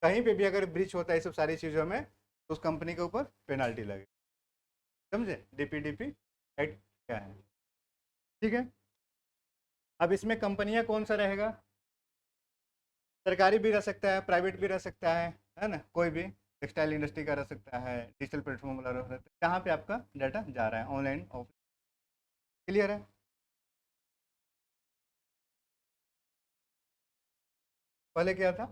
कहीं पे भी अगर ब्रीच होता है इस सब सारी चीज़ों में, तो उस कंपनी के ऊपर पेनाल्टी लगेगी। समझे डीपीडीपी एक्ट क्या है, ठीक है। अब इसमें कंपनियां कौन सा रहेगा, सरकारी भी रह सकता है, प्राइवेट भी रह सकता है ना, कोई भी टेक्सटाइल इंडस्ट्री का रह सकता है, डिजिटल प्लेटफॉर्म वाला रह सकता है, जहाँ पे आपका डाटा जा रहा है, ऑनलाइन ऑफ। क्लियर है। पहले क्या था,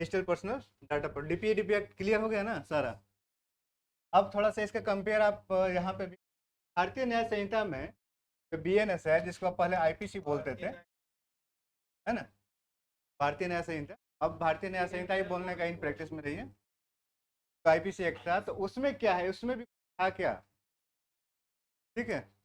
डिजिटल पर्सनल डाटा पर डीपीडीपी एक्ट, क्लियर हो गया ना सारा। अब थोड़ा सा इसका कंपेयर आप यहाँ पे भी, भारतीय न्याय संहिता में जो बीएनएस है, जिसको आप पहले आईपीसी बोलते थे, है ना, भारतीय न्याय संहिता, अब भारतीय न्याय संहिता ही बोलने का इन प्रैक्टिस में रही है। तो आईपीसी एक्ट था, तो उसमें क्या है, उसमें भी था क्या, ठीक है।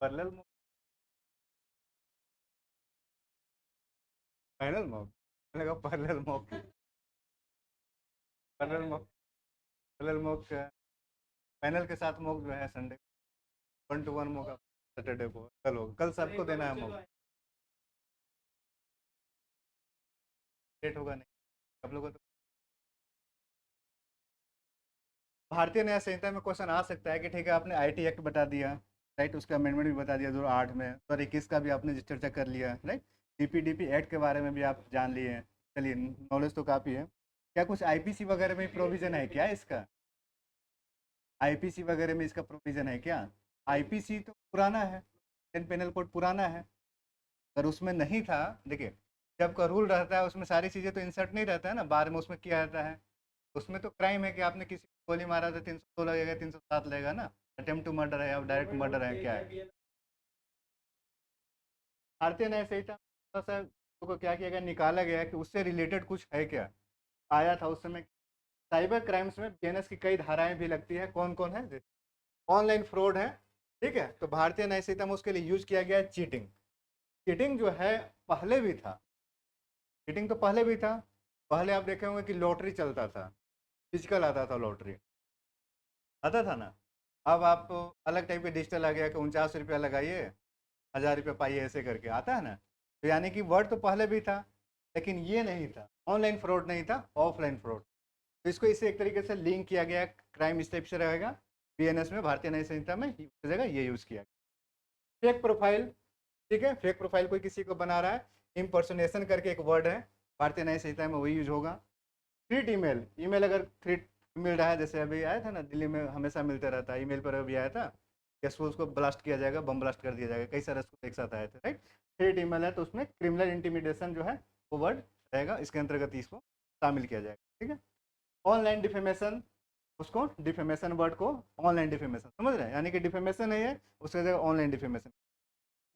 पैरेलल मॉक, पैरेलल मॉक, लगा parallel mock, parallel mock, parallel mock, panel के साथ मॉक जो है संडे, 1 to 1 मॉक सैटरडे को, कल होगा, कल सबको देना है मॉक, डेट होगा नहीं आप लोगों को। तो भारतीय न्याय संहिता में क्वेश्चन आ सकता है कि ठीक है, आपने आईटी एक्ट बता दिया, राइट, उसका अमेंडमेंट भी बता दिया 2008 में, 2021 का भी आपने चर्चा कर लिया, राइट, डीपीडीपी एक्ट के बारे में भी आप जान लिए। चलिए, नॉलेज तो काफ़ी है। क्या कुछ आईपीसी वगैरह में प्रोविजन है क्या इसका, आईपीसी वगैरह में इसका प्रोविजन है क्या। आईपीसी तो पुराना है, इंडियन पेनल कोड पुराना है। अगर उसमें नहीं था, देखिए, जब का रूल रहता है उसमें सारी चीज़ें तो इंसर्ट नहीं रहता है ना, बाद में उसमें किया जाता है। उसमें तो क्राइम है कि आपने किसी को गोली मारा तो 302 लगेगा, 307 लगेगा ना, अटेम्प्ट टू मर्डर है या डायरेक्ट मर्डर है, क्या है। भारतीय न्याय संहिता में थोड़ा सा को क्या किया गया, निकाला गया कि उससे रिलेटेड कुछ है क्या, आया था उस समय। साइबर क्राइम्स में बीएनएस की कई धाराएं भी लगती है, कौन कौन है, ऑनलाइन फ्रॉड है, ठीक है। तो भारतीय न्याय संहिता में उसके लिए यूज किया गया चीटिंग। चीटिंग जो है पहले भी था, चीटिंग तो पहले भी था। पहले आप देखे होंगे कि लॉटरी चलता था, फिजिकल आता था लॉटरी, आता था ना। अब आप अलग टाइप के डिजिटल आ गया कि 49 रुपया लगाइए, 1000 रुपया पाइए, ऐसे करके आता है ना। तो यानी कि वर्ड तो पहले भी था, लेकिन ये नहीं था, ऑनलाइन फ्रॉड नहीं था, ऑफलाइन फ्रॉड। तो इसको इसे एक तरीके से लिंक किया गया, क्राइम इस टाइप से रहेगा, बीएनएस में, भारतीय न्याय संहिता में जगह ये यूज़ किया गया। फेक प्रोफाइल, ठीक है, फेक प्रोफाइल कोई किसी को बना रहा है, इम्पर्सोनेशन करके एक वर्ड है, भारतीय न्याय संहिता में वही यूज होगा। थ्रीट ईमेल, ईमेल अगर थ्रीट मिल रहा है, जैसे अभी आया था ना, दिल्ली में हमेशा मिलता रहता है, ईमेल पर अभी आया था कि स्कूल्स को ब्लास्ट किया जाएगा, बम ब्लास्ट कर दिया जाएगा, कई सारे स्कूल एक साथ आए थे, राइट। थ्रीट ईमेल है, तो उसमें क्रिमिनल इंटीमिडेशन जो है वो वर्ड रहेगा, इसके अंतर्गत इसको शामिल किया जाएगा, ठीक है। ऑनलाइन डिफेमेशन, उसको डिफेमेशन वर्ड को ऑनलाइन डिफेमेशन समझ रहे हैं, यानी कि डिफेमेशन है ये, उसकी जगह ऑनलाइन डिफेमेशन,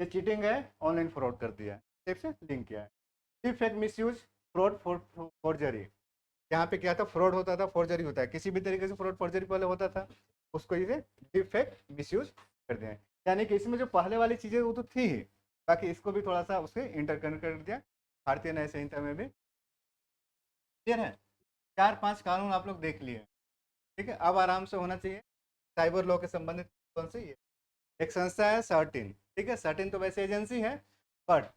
ये चीटिंग है, ऑनलाइन फ्रॉड कर दिया है, ठीक से लिंक किया है। Deep fake misuse, fraud, forgery, यहाँ पे क्या था, फ्रॉड होता था, फोर्जरी होता है, किसी भी तरीके से फ्रॉड फोर्जरी पहले होता था, उसको ये डिप फेक मिस यूज कर दिया है। यानी कि इसमें जो पहले वाली चीज़ें वो तो थी ही, बाकी इसको भी थोड़ा सा उससे इंटरकनेक्ट कर दिया भारतीय न्याय संहिता में भी। क्लियर है, 4-5 कानून आप लोग देख लिए, ठीक है। अब आराम से होना चाहिए। साइबर लॉ के संबंधित कौन सी है, एक संस्था है सर्टिन, ठीक है, सर्टिन तो वैसे एजेंसी है, बट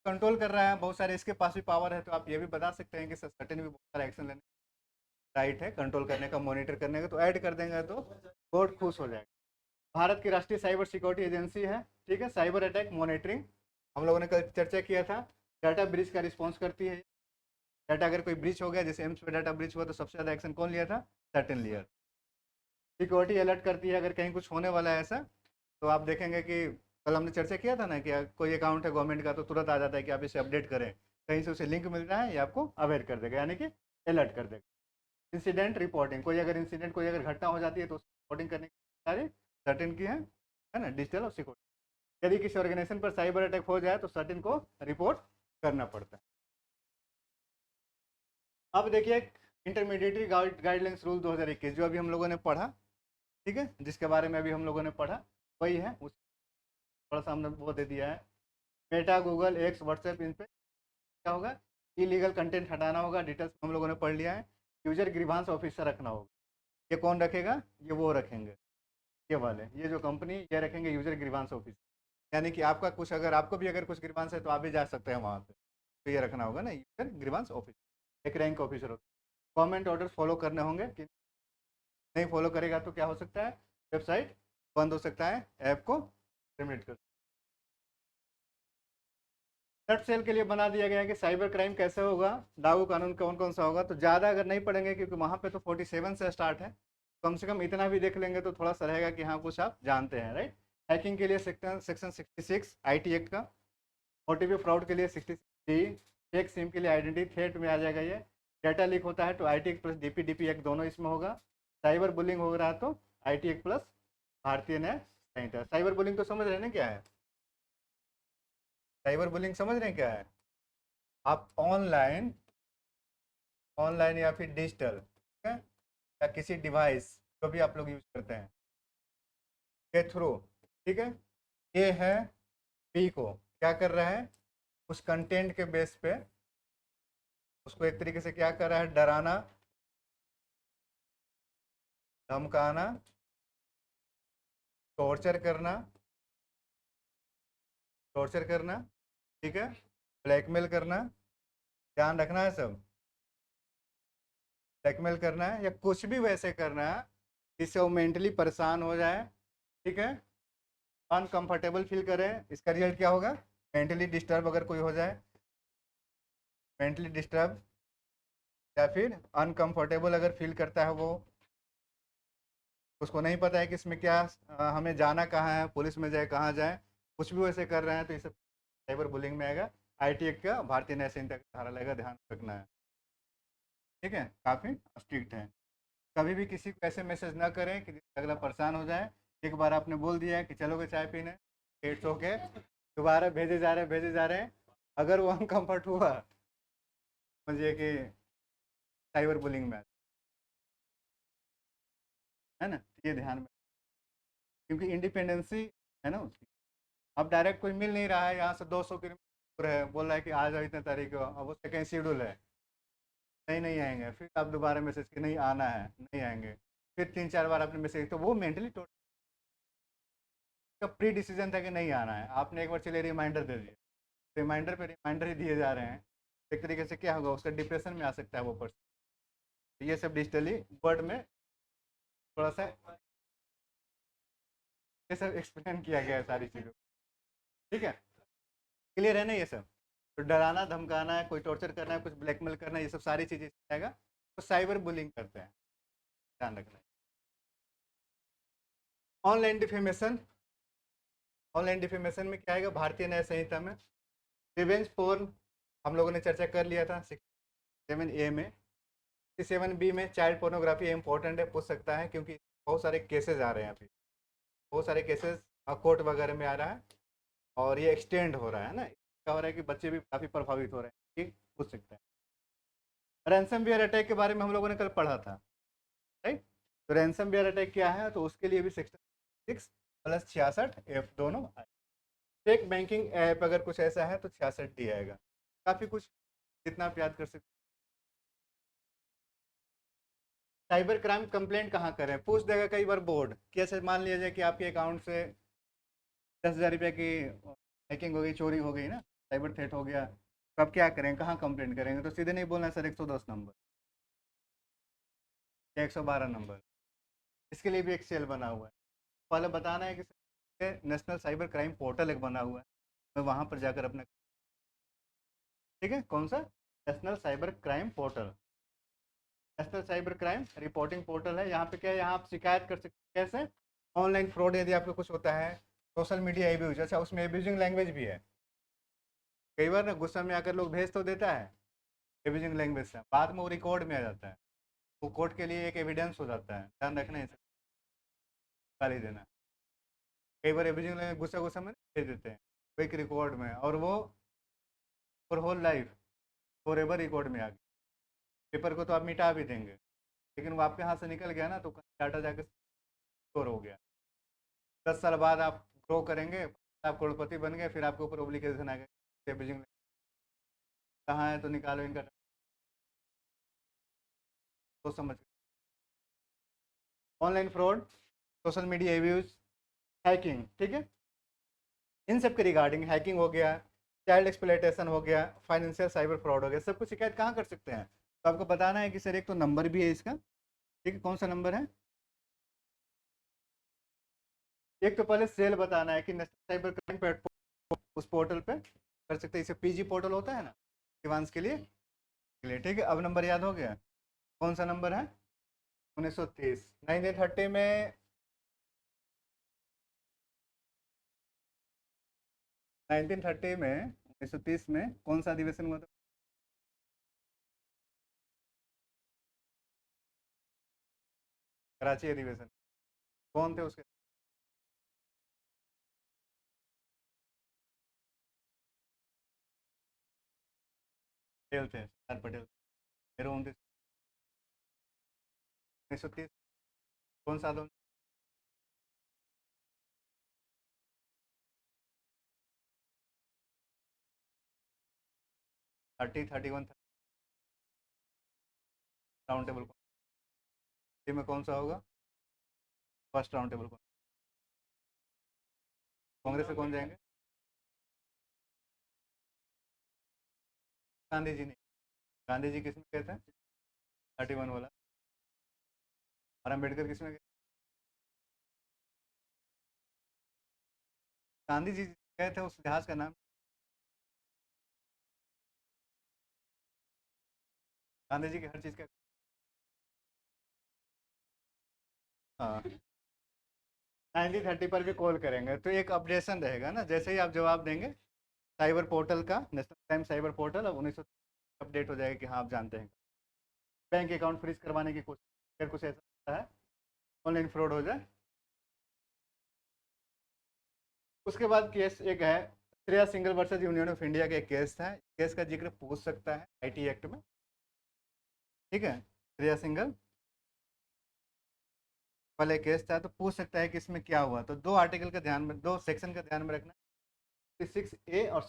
कंट्रोल कर रहा है, बहुत सारे इसके पास भी पावर है, तो आप ये भी बता सकते हैं कि सर्टेन भी बहुत सारा एक्शन लेने राइट है कंट्रोल करने का, मॉनिटर करने का, तो ऐड कर देंगे तो कोर्ट खुश हो जाएगा। भारत की राष्ट्रीय साइबर सिक्योरिटी एजेंसी है, ठीक है, साइबर अटैक मॉनिटरिंग हम लोगों ने कल चर्चा किया था। डाटा ब्रीच का रिस्पॉन्स करती है। डाटा अगर कोई ब्रीच हो गया, जैसे एम्स पे डाटा ब्रीच हुआ, तो सबसे ज़्यादा एक्शन कौन लिया था? सर्टेन लिया। सिक्योरिटी अलर्ट करती है अगर कहीं कुछ होने वाला है ऐसा, तो आप देखेंगे कि कल हमने चर्चा किया था ना कि कोई अकाउंट है गवर्नमेंट का, तो तुरंत आ जाता है कि आप इसे अपडेट करें, कहीं से उसे लिंक मिल रहा है, ये आपको अवेयर कर देगा, यानी कि अलर्ट कर देगा। इंसिडेंट रिपोर्टिंग, कोई अगर इंसिडेंट, कोई अगर घटना हो जाती है तो उसकी रिपोर्टिंग करने की सारी सर्टेन की है ना, डिजिटल और सिक्योरिटी। यदि किसी ऑर्गेनाइजेशन पर साइबर अटैक हो जाए तो सर्टेन को रिपोर्ट करना पड़ता है। अब देखिए इंटरमीडिएटरी गाइडलाइंस रूल 2021 जो अभी हम लोगों ने पढ़ा, ठीक है, जिसके बारे में अभी हम लोगों ने पढ़ा वही है, उस थोड़ा सा हमने वो दे दिया है। मेटा, गूगल, एक्स, व्हाट्सएप, इन पे क्या होगा? इलीगल कंटेंट हटाना होगा, डिटेल्स हम लोगों ने पढ़ लिया है। यूजर ग्रीवांस ऑफिसर रखना होगा। ये कौन रखेगा? ये वो रखेंगे, ये वाले, ये जो कंपनी, ये रखेंगे यूजर ग्रीवांस ऑफिसर। यानी कि आपका कुछ, अगर आपको भी अगर कुछ ग्रीवांस है तो आप भी जा सकते हैं वहाँ पे, तो ये रखना होगा ना, यूजर ग्रीवांस ऑफिसर, एक रैंक ऑफिसर होता है। गवर्नमेंट ऑर्डर्स फॉलो करने होंगे कि नहीं फॉलो करेगा तो क्या हो सकता है? वेबसाइट बंद हो सकता है, ऐप को टर्मिनेट कर। थर्ड सेल के लिए बना दिया गया है कि साइबर क्राइम कैसे होगा, लागू कानून कौन कौन सा होगा। तो ज़्यादा अगर नहीं पढ़ेंगे क्योंकि वहाँ पे तो 47 से स्टार्ट है, कम से कम इतना भी देख लेंगे तो थोड़ा सा रहेगा कि हाँ कुछ आप जानते हैं, राइट। हैकिंग के लिए सेक्शन 66 आईटी एक्ट का। ओटीपी फ्रॉड के लिए 66 डी। फेक सिम के लिए आइडेंटिटी थ्रेट में आ जाएगा ये। डाटा लीक होता है तो IT act plus DPDP act दोनों इसमें होगा। साइबर बुलिंग हो रहा है तो आईटी एक्ट प्लस भारतीय न्याय संहिता। साइबर बुलिंग तो समझ रहे हैं ना क्या है? साइबर बुलिंग समझ रहे हैं क्या है? आप ऑनलाइन, ऑनलाइन या फिर डिजिटल, ठीक है, या किसी डिवाइस जो भी आप लोग यूज करते हैं के थ्रू, ठीक है, ए है बी को क्या कर रहा है, उस कंटेंट के बेस पे उसको एक तरीके से क्या कर रहा है, डराना, धमकाना, टॉर्चर करना, टॉर्चर करना, ठीक है, ब्लैकमेल करना, ध्यान रखना है सब। ब्लैकमेल करना है या कुछ भी वैसे करना है जिससे वो मेंटली परेशान हो जाए, ठीक है, अनकंफर्टेबल फील करें, इसका रिजल्ट क्या होगा? मेंटली डिस्टर्ब अगर कोई हो जाए, मेंटली डिस्टर्ब या फिर अनकंफर्टेबल अगर फील करता है वो, उसको नहीं पता है कि इसमें क्या हमें जाना कहाँ है, पुलिस में जाए कहाँ जाए, कुछ भी वैसे कर रहे हैं, तो ये सब साइबर बुलिंग में आएगा। आईटी एक्ट का भारतीय न्याय संहिता का धारा लगेगा, ध्यान रखना है, ठीक है, काफ़ी स्ट्रिक्ट है। कभी भी किसी को ऐसे मैसेज ना करें कि अगला परेशान हो जाए। एक बार आपने बोल दिया है कि चलोगे चाय पीने, इट्स ओके, दोबारा भेजे जा रहे हैं, अगर वो अनकम्फर्ट हुआ समझिए कि साइबर बुलिंग में है ना, ये ध्यान में, क्योंकि इंडिपेंडेंसी है ना उसकी। अब डायरेक्ट कोई मिल नहीं रहा है, यहाँ से 200 किलोमीटर है, बोल रहा है कि आ जाओ इतने तारीख को, अब उसका कहीं शेड्यूल है, नहीं नहीं आएंगे, फिर आप दोबारा मैसेज कि नहीं आना है, नहीं आएंगे, फिर 3 4 बार आपने मैसेज, तो वो मेंटली का प्री डिसीजन था कि नहीं आना है, आपने एक बार चलिए रिमाइंडर दे दिया, रिमाइंडर पे रिमाइंडर ही दिए जा रहे हैं, एक तरीके से क्या होगा, उसका डिप्रेशन में आ सकता है वो पर्सन। तो ये सब डिजिटली वर्ड में थोड़ा सा ये सब एक्सप्लेन किया गया है सारी चीज़ों, ठीक है, क्लियर है ना ये सब। तो डराना धमकाना है, कोई टॉर्चर करना है, कुछ ब्लैकमेल करना है, ये सब सारी चीज़ें आएगा, तो साइबर बुलिंग करते हैं, ध्यान रखना है। ऑनलाइन डिफेमेशन, ऑनलाइन डिफेमेशन में क्या आएगा भारतीय न्याय संहिता में? रिवेंज पोर्न हम लोगों ने चर्चा कर लिया था 67A में। 67B में चाइल्ड पोर्नोग्राफी इंपॉर्टेंट है, पूछ सकता है, क्योंकि बहुत सारे केसेस आ रहे हैं अभी, बहुत सारे केसेस कोर्ट वगैरह में आ रहा है, और ये एक्सटेंड हो रहा है ना, क्या हो रहा है कि बच्चे भी काफ़ी प्रभावित हो रहे हैं, ठीक, पूछ सकता है। रैंसमवेयर अटैक के बारे में हम लोगों ने कल पढ़ा था, राइट। तो रैंसमवेयर अटैक क्या है, तो उसके लिए भी सेक्शन 6 + 66F दोनों आए। फेक बैंकिंग ऐप अगर कुछ ऐसा है तो 66D आएगा। काफ़ी कुछ, जितना आप याद कर सकते। साइबर क्राइम कंप्लेंट कहाँ करें, पूछ देगा कई बार बोर्ड, कैसे मान लिया जाए कि आपके अकाउंट से 10,000 रुपये की हैकिंग हो गई, चोरी हो गई ना, साइबर थ्रेट हो गया, तो आप क्या करेंगे, कहाँ कंप्लेंट करेंगे? तो सीधे नहीं बोलना सर 110 नंबर या 112 नंबर। इसके लिए भी एक सेल बना हुआ है। पहले बताना है कि नेशनल साइबर क्राइम पोर्टल एक बना हुआ है, मैं वहाँ पर जाकर अपना, ठीक है, कौन सा? National cyber crime portal, national cyber crime reporting portal है। यहाँ पे क्या है, यहाँ आप शिकायत कर सकते हैं कैसे? ऑनलाइन फ्रॉड यदि आपको कुछ होता है, सोशल मीडिया एब्यूज, अच्छा उसमें एब्यूजिंग लैंग्वेज भी है। कई बार ना गुस्सा में आकर लोग भेज तो देता है एब्यूजिंग लैंग्वेज से, बाद में वो रिकॉर्ड में आ जाता है, वो कोर्ट के लिए एक एविडेंस हो जाता है, ध्यान रखना इसे, गाली देना। कई बार एब्यूजिंग लैंग्वेज गुस्सा गुस्सा में भेज देते हैं एक रिकॉर्ड में, और वो for whole life forever record में आ गया। पेपर को तो आप मिटा भी देंगे, लेकिन वो आपके हाथ से निकल गया ना, तो डाटा जाके स्टोर हो गया। 10 साल बाद आप ग्रो करेंगे, आप करोड़पति बन गए, फिर आपके ऊपर ओब्लिगेशन आ गया, एब्यूजिंग कहाँ है तो निकालो इनका, तो समझ। Online fraud, social media abuse, hacking, ठीक है, इन सब के रिगार्डिंग, हैकिंग हो गया, चाइल्ड एक्सप्लॉयटेशन हो गया, फाइनेंशियल साइबर फ्रॉड हो गया, सब कुछ शिकायत कहाँ कर सकते हैं? तो आपको बताना है कि सर एक तो नंबर भी है इसका, ठीक है, कौन सा नंबर है? एक तो पहले सेल बताना है कि नेशनल साइबर क्राइम प्लेटफॉर्म, उस पोर्टल पे कर सकते हैं, इसे पीजी पोर्टल होता है ना एडवांस के लिए, ठीक है। अब नंबर याद हो गया, कौन सा नंबर है? 1930, 1930 में, 1930 में, 1930 में कौन सा अधिवेशन हुआ था? कराची अधिवेशन। कौन थे उसके? पटेल थे, सरदार पटेल। मेरे 1930, कौन सा आंदोलन? 30, 31 राउंड टेबल में कौन सा होगा? फर्स्ट राउंड टेबल कौन? कांग्रेस से कौन जाएंगे? गांधी जी नहीं। गांधी जी किसमें गए थे? 31 वाला। और अम्बेडकर किसमें गए? गांधी जी गए थे, उस जहाज का नाम? गांधी जी की हर चीज़ का, हाँ, 1930 पर भी कॉल करेंगे तो एक अपडेशन रहेगा ना, जैसे ही आप जवाब देंगे, साइबर पोर्टल का, नेशनल क्राइम साइबर पोर्टल, अब 1900 अपडेट हो जाएगा कि हाँ आप जानते हैं। बैंक अकाउंट फ्रीज करवाने की कोशिश, अगर कुछ ऐसा होता है, ऑनलाइन फ्रॉड हो जाए। उसके बाद केस एक है, Shreya single versus union of India का एक केस था, केस का जिक्र पूछ सकता है आईटी एक्ट में, ठीक है। श्रेया सिंगल वाले केस था, तो पूछ सकता है कि इसमें क्या हुआ, तो दो आर्टिकल का ध्यान में, दो सेक्शन का ध्यान में रखना, 66A और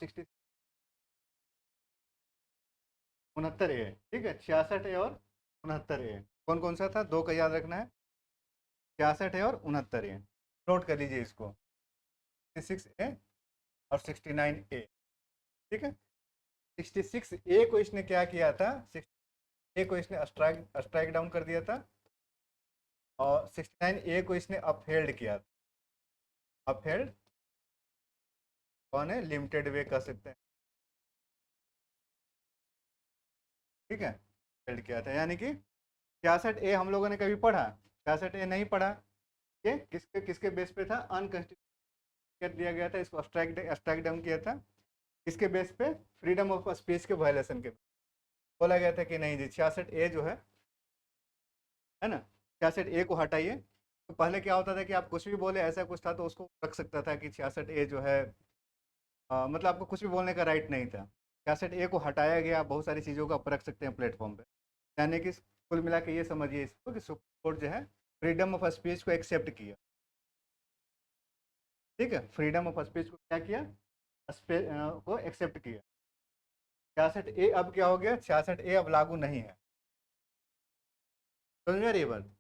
69A, ठीक है, 66A और 69A, कौन कौन सा था, दो का याद रखना है, 66A और 69A, नोट कर लीजिए इसको, 66A और 69A, ठीक है। 66A को इसने क्या किया था, 6A को इसने स्ट्राइक स्ट्राइक डाउन कर दिया था, और 69A को इसने अपहेल्ड किया था। अपहेल्ड कौन है, लिमिटेड वे कह सकते हैं, ठीक है, अपहेल्ड किया था, यानी कि 66A हम लोगों ने कभी पढ़ा? 66A नहीं पढ़ा। ये किसके किसके बेस पे था? अनकॉन्स्टिट्यूशनल कर दिया गया था, इसको स्ट्राइक स्ट्राइक डाउन किया था, किसके बेस पे? फ्रीडम ऑफ स्पीच के वायलेशन के, बोला गया था कि नहीं जी 66A जो है ना, 66A को हटाइए। तो पहले क्या होता था कि आप कुछ भी बोले, ऐसा कुछ था तो उसको रख सकता था कि 66A जो है, मतलब आपको कुछ भी बोलने का राइट नहीं था। 66A को हटाया गया, बहुत सारी चीज़ों को आप रख सकते हैं प्लेटफॉर्म पे, यानी कि कुल मिला के ये समझिए इसको कि सुप्रीम कोर्ट जो है फ्रीडम ऑफ स्पीच को एक्सेप्ट किया, ठीक है, फ्रीडम ऑफ स्पीच को क्या किया, को एक्सेप्ट किया। 66A अब क्या हो गया, 66A अब लागू नहीं है, समझ में आ रही है बात?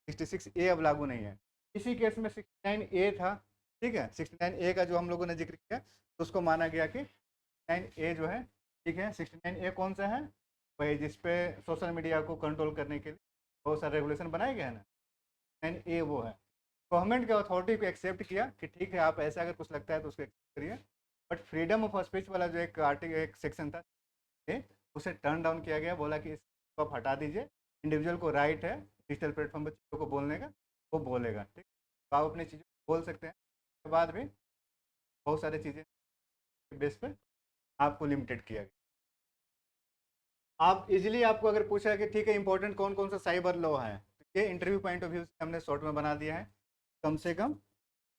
66A अब लागू नहीं है। इसी केस में 69A था, ठीक है, 69A का जो हम लोगों ने जिक्र किया, तो उसको माना गया कि 69A जो है, ठीक है। 69A कौन सा है? वही जिसपे सोशल मीडिया को कंट्रोल करने के लिए बहुत सारे रेगुलेशन बनाए गए हैं ना, 69A वो है। गवर्नमेंट के अथॉरिटी को एक्सेप्ट किया कि ठीक है, आप ऐसा अगर कुछ लगता है तो उसको एक्सेप्ट करिए, बट फ्रीडम ऑफ स्पीच वाला जो एक आर्टिकल, एक सेक्शन था, उसे टर्न डाउन किया गया। बोला कि इसको आप हटा दीजिए, इंडिविजुअल को राइट है डिजिटल प्लेटफॉर्म पर चीज़ों को बोलने का, वो बोलेगा, ठीक। तो आप अपनी चीज़ों को बोल सकते हैं, उसके बाद भी बहुत सारी चीज़ें बेस पे आपको लिमिटेड किया गया। आप इजीली, आपको अगर पूछा कि ठीक है इंपॉर्टेंट कौन कौन सा साइबर लॉ है, तो ये इंटरव्यू पॉइंट ऑफ व्यू से हमने शॉर्ट में बना दिया है कम से कम।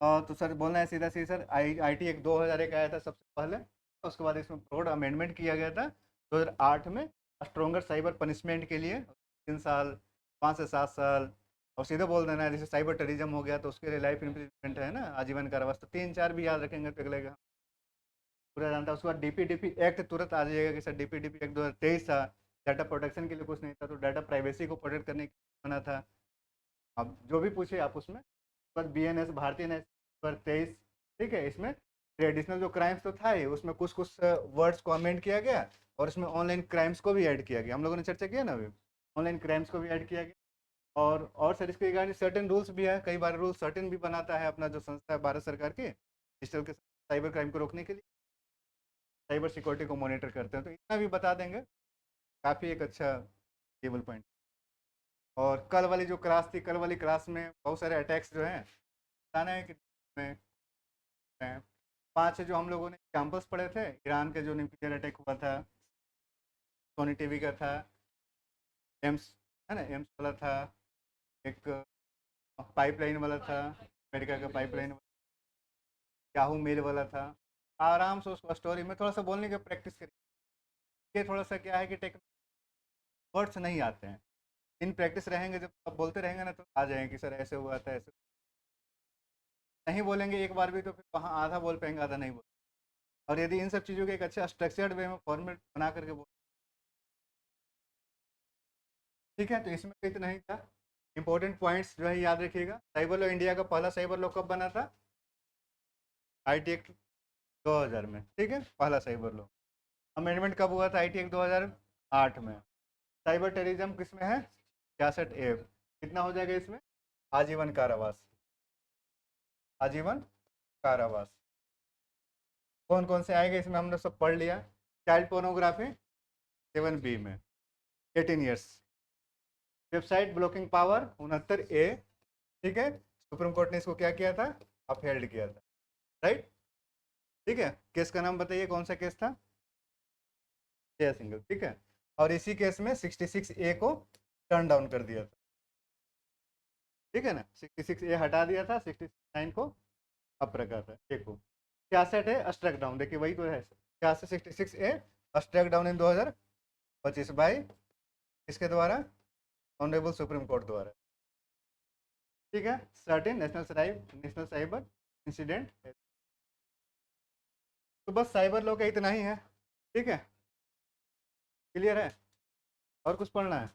तो सर बोलना है सीधा सी सर, आई टी एक 2001 आया था सबसे पहले, उसके बाद इसमें ब्रॉड अमेंडमेंट किया गया था 2008 में, स्ट्रोंगर साइबर पनिशमेंट के लिए 3 साल, 5 से 7 साल। और सीधे बोल देना है, जैसे साइबर टेररिज्म हो गया तो उसके लिए लाइफ इम्प्रिजनमेंट है ना, आजीवन कारावास। तो 3 4 भी याद रखेंगे तो अगले पूरा जानता है। उसके बाद डीपीडीपी एक्ट तुरंत आ जाएगा कि सर डीपीडीपी एक्ट 2023 था, डाटा प्रोटेक्शन के लिए कुछ नहीं था, तो डाटा प्राइवेसी को प्रोटेक्ट करने के लिए बना था। अब जो भी पूछे आप उसमें। उसके बाद BNS, भारतीय नेशनल 2023, ठीक है। इसमें ट्रेडिशनल जो क्राइम्स तो था ही, उसमें कुछ कुछ वर्ड्स को अमेंड किया गया, और इसमें ऑनलाइन क्राइम्स को भी ऐड किया गया। हम लोगों ने चर्चा किया ना अभी, ऑनलाइन क्राइम्स को भी ऐड किया गया। और सर इसके रिगार्डिंग सर्टेन रूल्स भी है, कई बार रूल सर्टेन भी बनाता है अपना जो संस्था है भारत सरकार की, डिजिटल के साइबर क्राइम को रोकने के लिए, साइबर सिक्योरिटी को मॉनिटर करते हैं, तो इतना भी बता देंगे, काफ़ी एक अच्छा टेबल पॉइंट। और कल वाली जो क्लास थी, कल वाली क्लास में बहुत सारे अटैक्स जो हैं, बताना है कि में 5 जो हम लोगों ने एग्जाम्पल्स पढ़े थे, ईरान के जो न्यूक्लियर अटैक हुआ था, सोनी टीवी का था, एम्स है ना, एम्स वाला था, एक पाइपलाइन वाला था, अमेरिका का पाइपलाइन, याहू मेल वाला था। आराम से उसको स्टोरी में थोड़ा सा बोलने की प्रैक्टिस करिए। ये थोड़ा सा क्या है कि टेक वर्ड्स नहीं आते हैं, इन प्रैक्टिस रहेंगे, जब आप बोलते रहेंगे ना तो आ जाएंगे कि सर ऐसे हुआ था, ऐसे नहीं बोलेंगे एक बार भी तो फिर वहाँ आधा बोल पाएंगे, आधा नहीं बोल। और यदि इन सब चीज़ों के एक अच्छा स्ट्रक्चर्ड वे में फॉर्मेट बना करके बोल, ठीक है। तो इसमें तो इतना ही था। इंपॉर्टेंट पॉइंट्स जो है याद रखिएगा। साइबर लॉ, इंडिया का पहला साइबर लॉ कब बना था? IT एक्ट 2000 में, ठीक है, पहला साइबर लॉ। अमेंडमेंट कब हुआ था? IT एक्ट 2008 में। साइबर टेररिज्म किस में है? 66A। कितना हो जाएगा इसमें? आजीवन कारावास, आजीवन कारावास। कौन कौन से आएंगे इसमें हमने सब पढ़ लिया। चाइल्ड पोर्नोग्राफी 7B में 18 years. Website blocking power 69A, ठीक है। सुप्रीम कोर्ट ने इसको क्या किया था? अपहेल्ड किया था, राइट। ठीक है, केस का नाम बताइए, कौन सा केस था? जय सिंघल, ठीक है। और इसी केस में 66A को टर्न डाउन कर दिया था, ठीक है ना। 66A हटा दिया था, 69 को अप रखा था, देखो। 66 है स्ट्रक डाउन, देखिए वही तो है। 66 66A struck down in 2025 by इसके द्वारा, ऑनरेबल सुप्रीम कोर्ट द्वारा, ठीक है। Certain national cyber incident. तो बस साइबर लॉ का इतना ही है, ठीक है। क्लियर है? और कुछ पढ़ना है?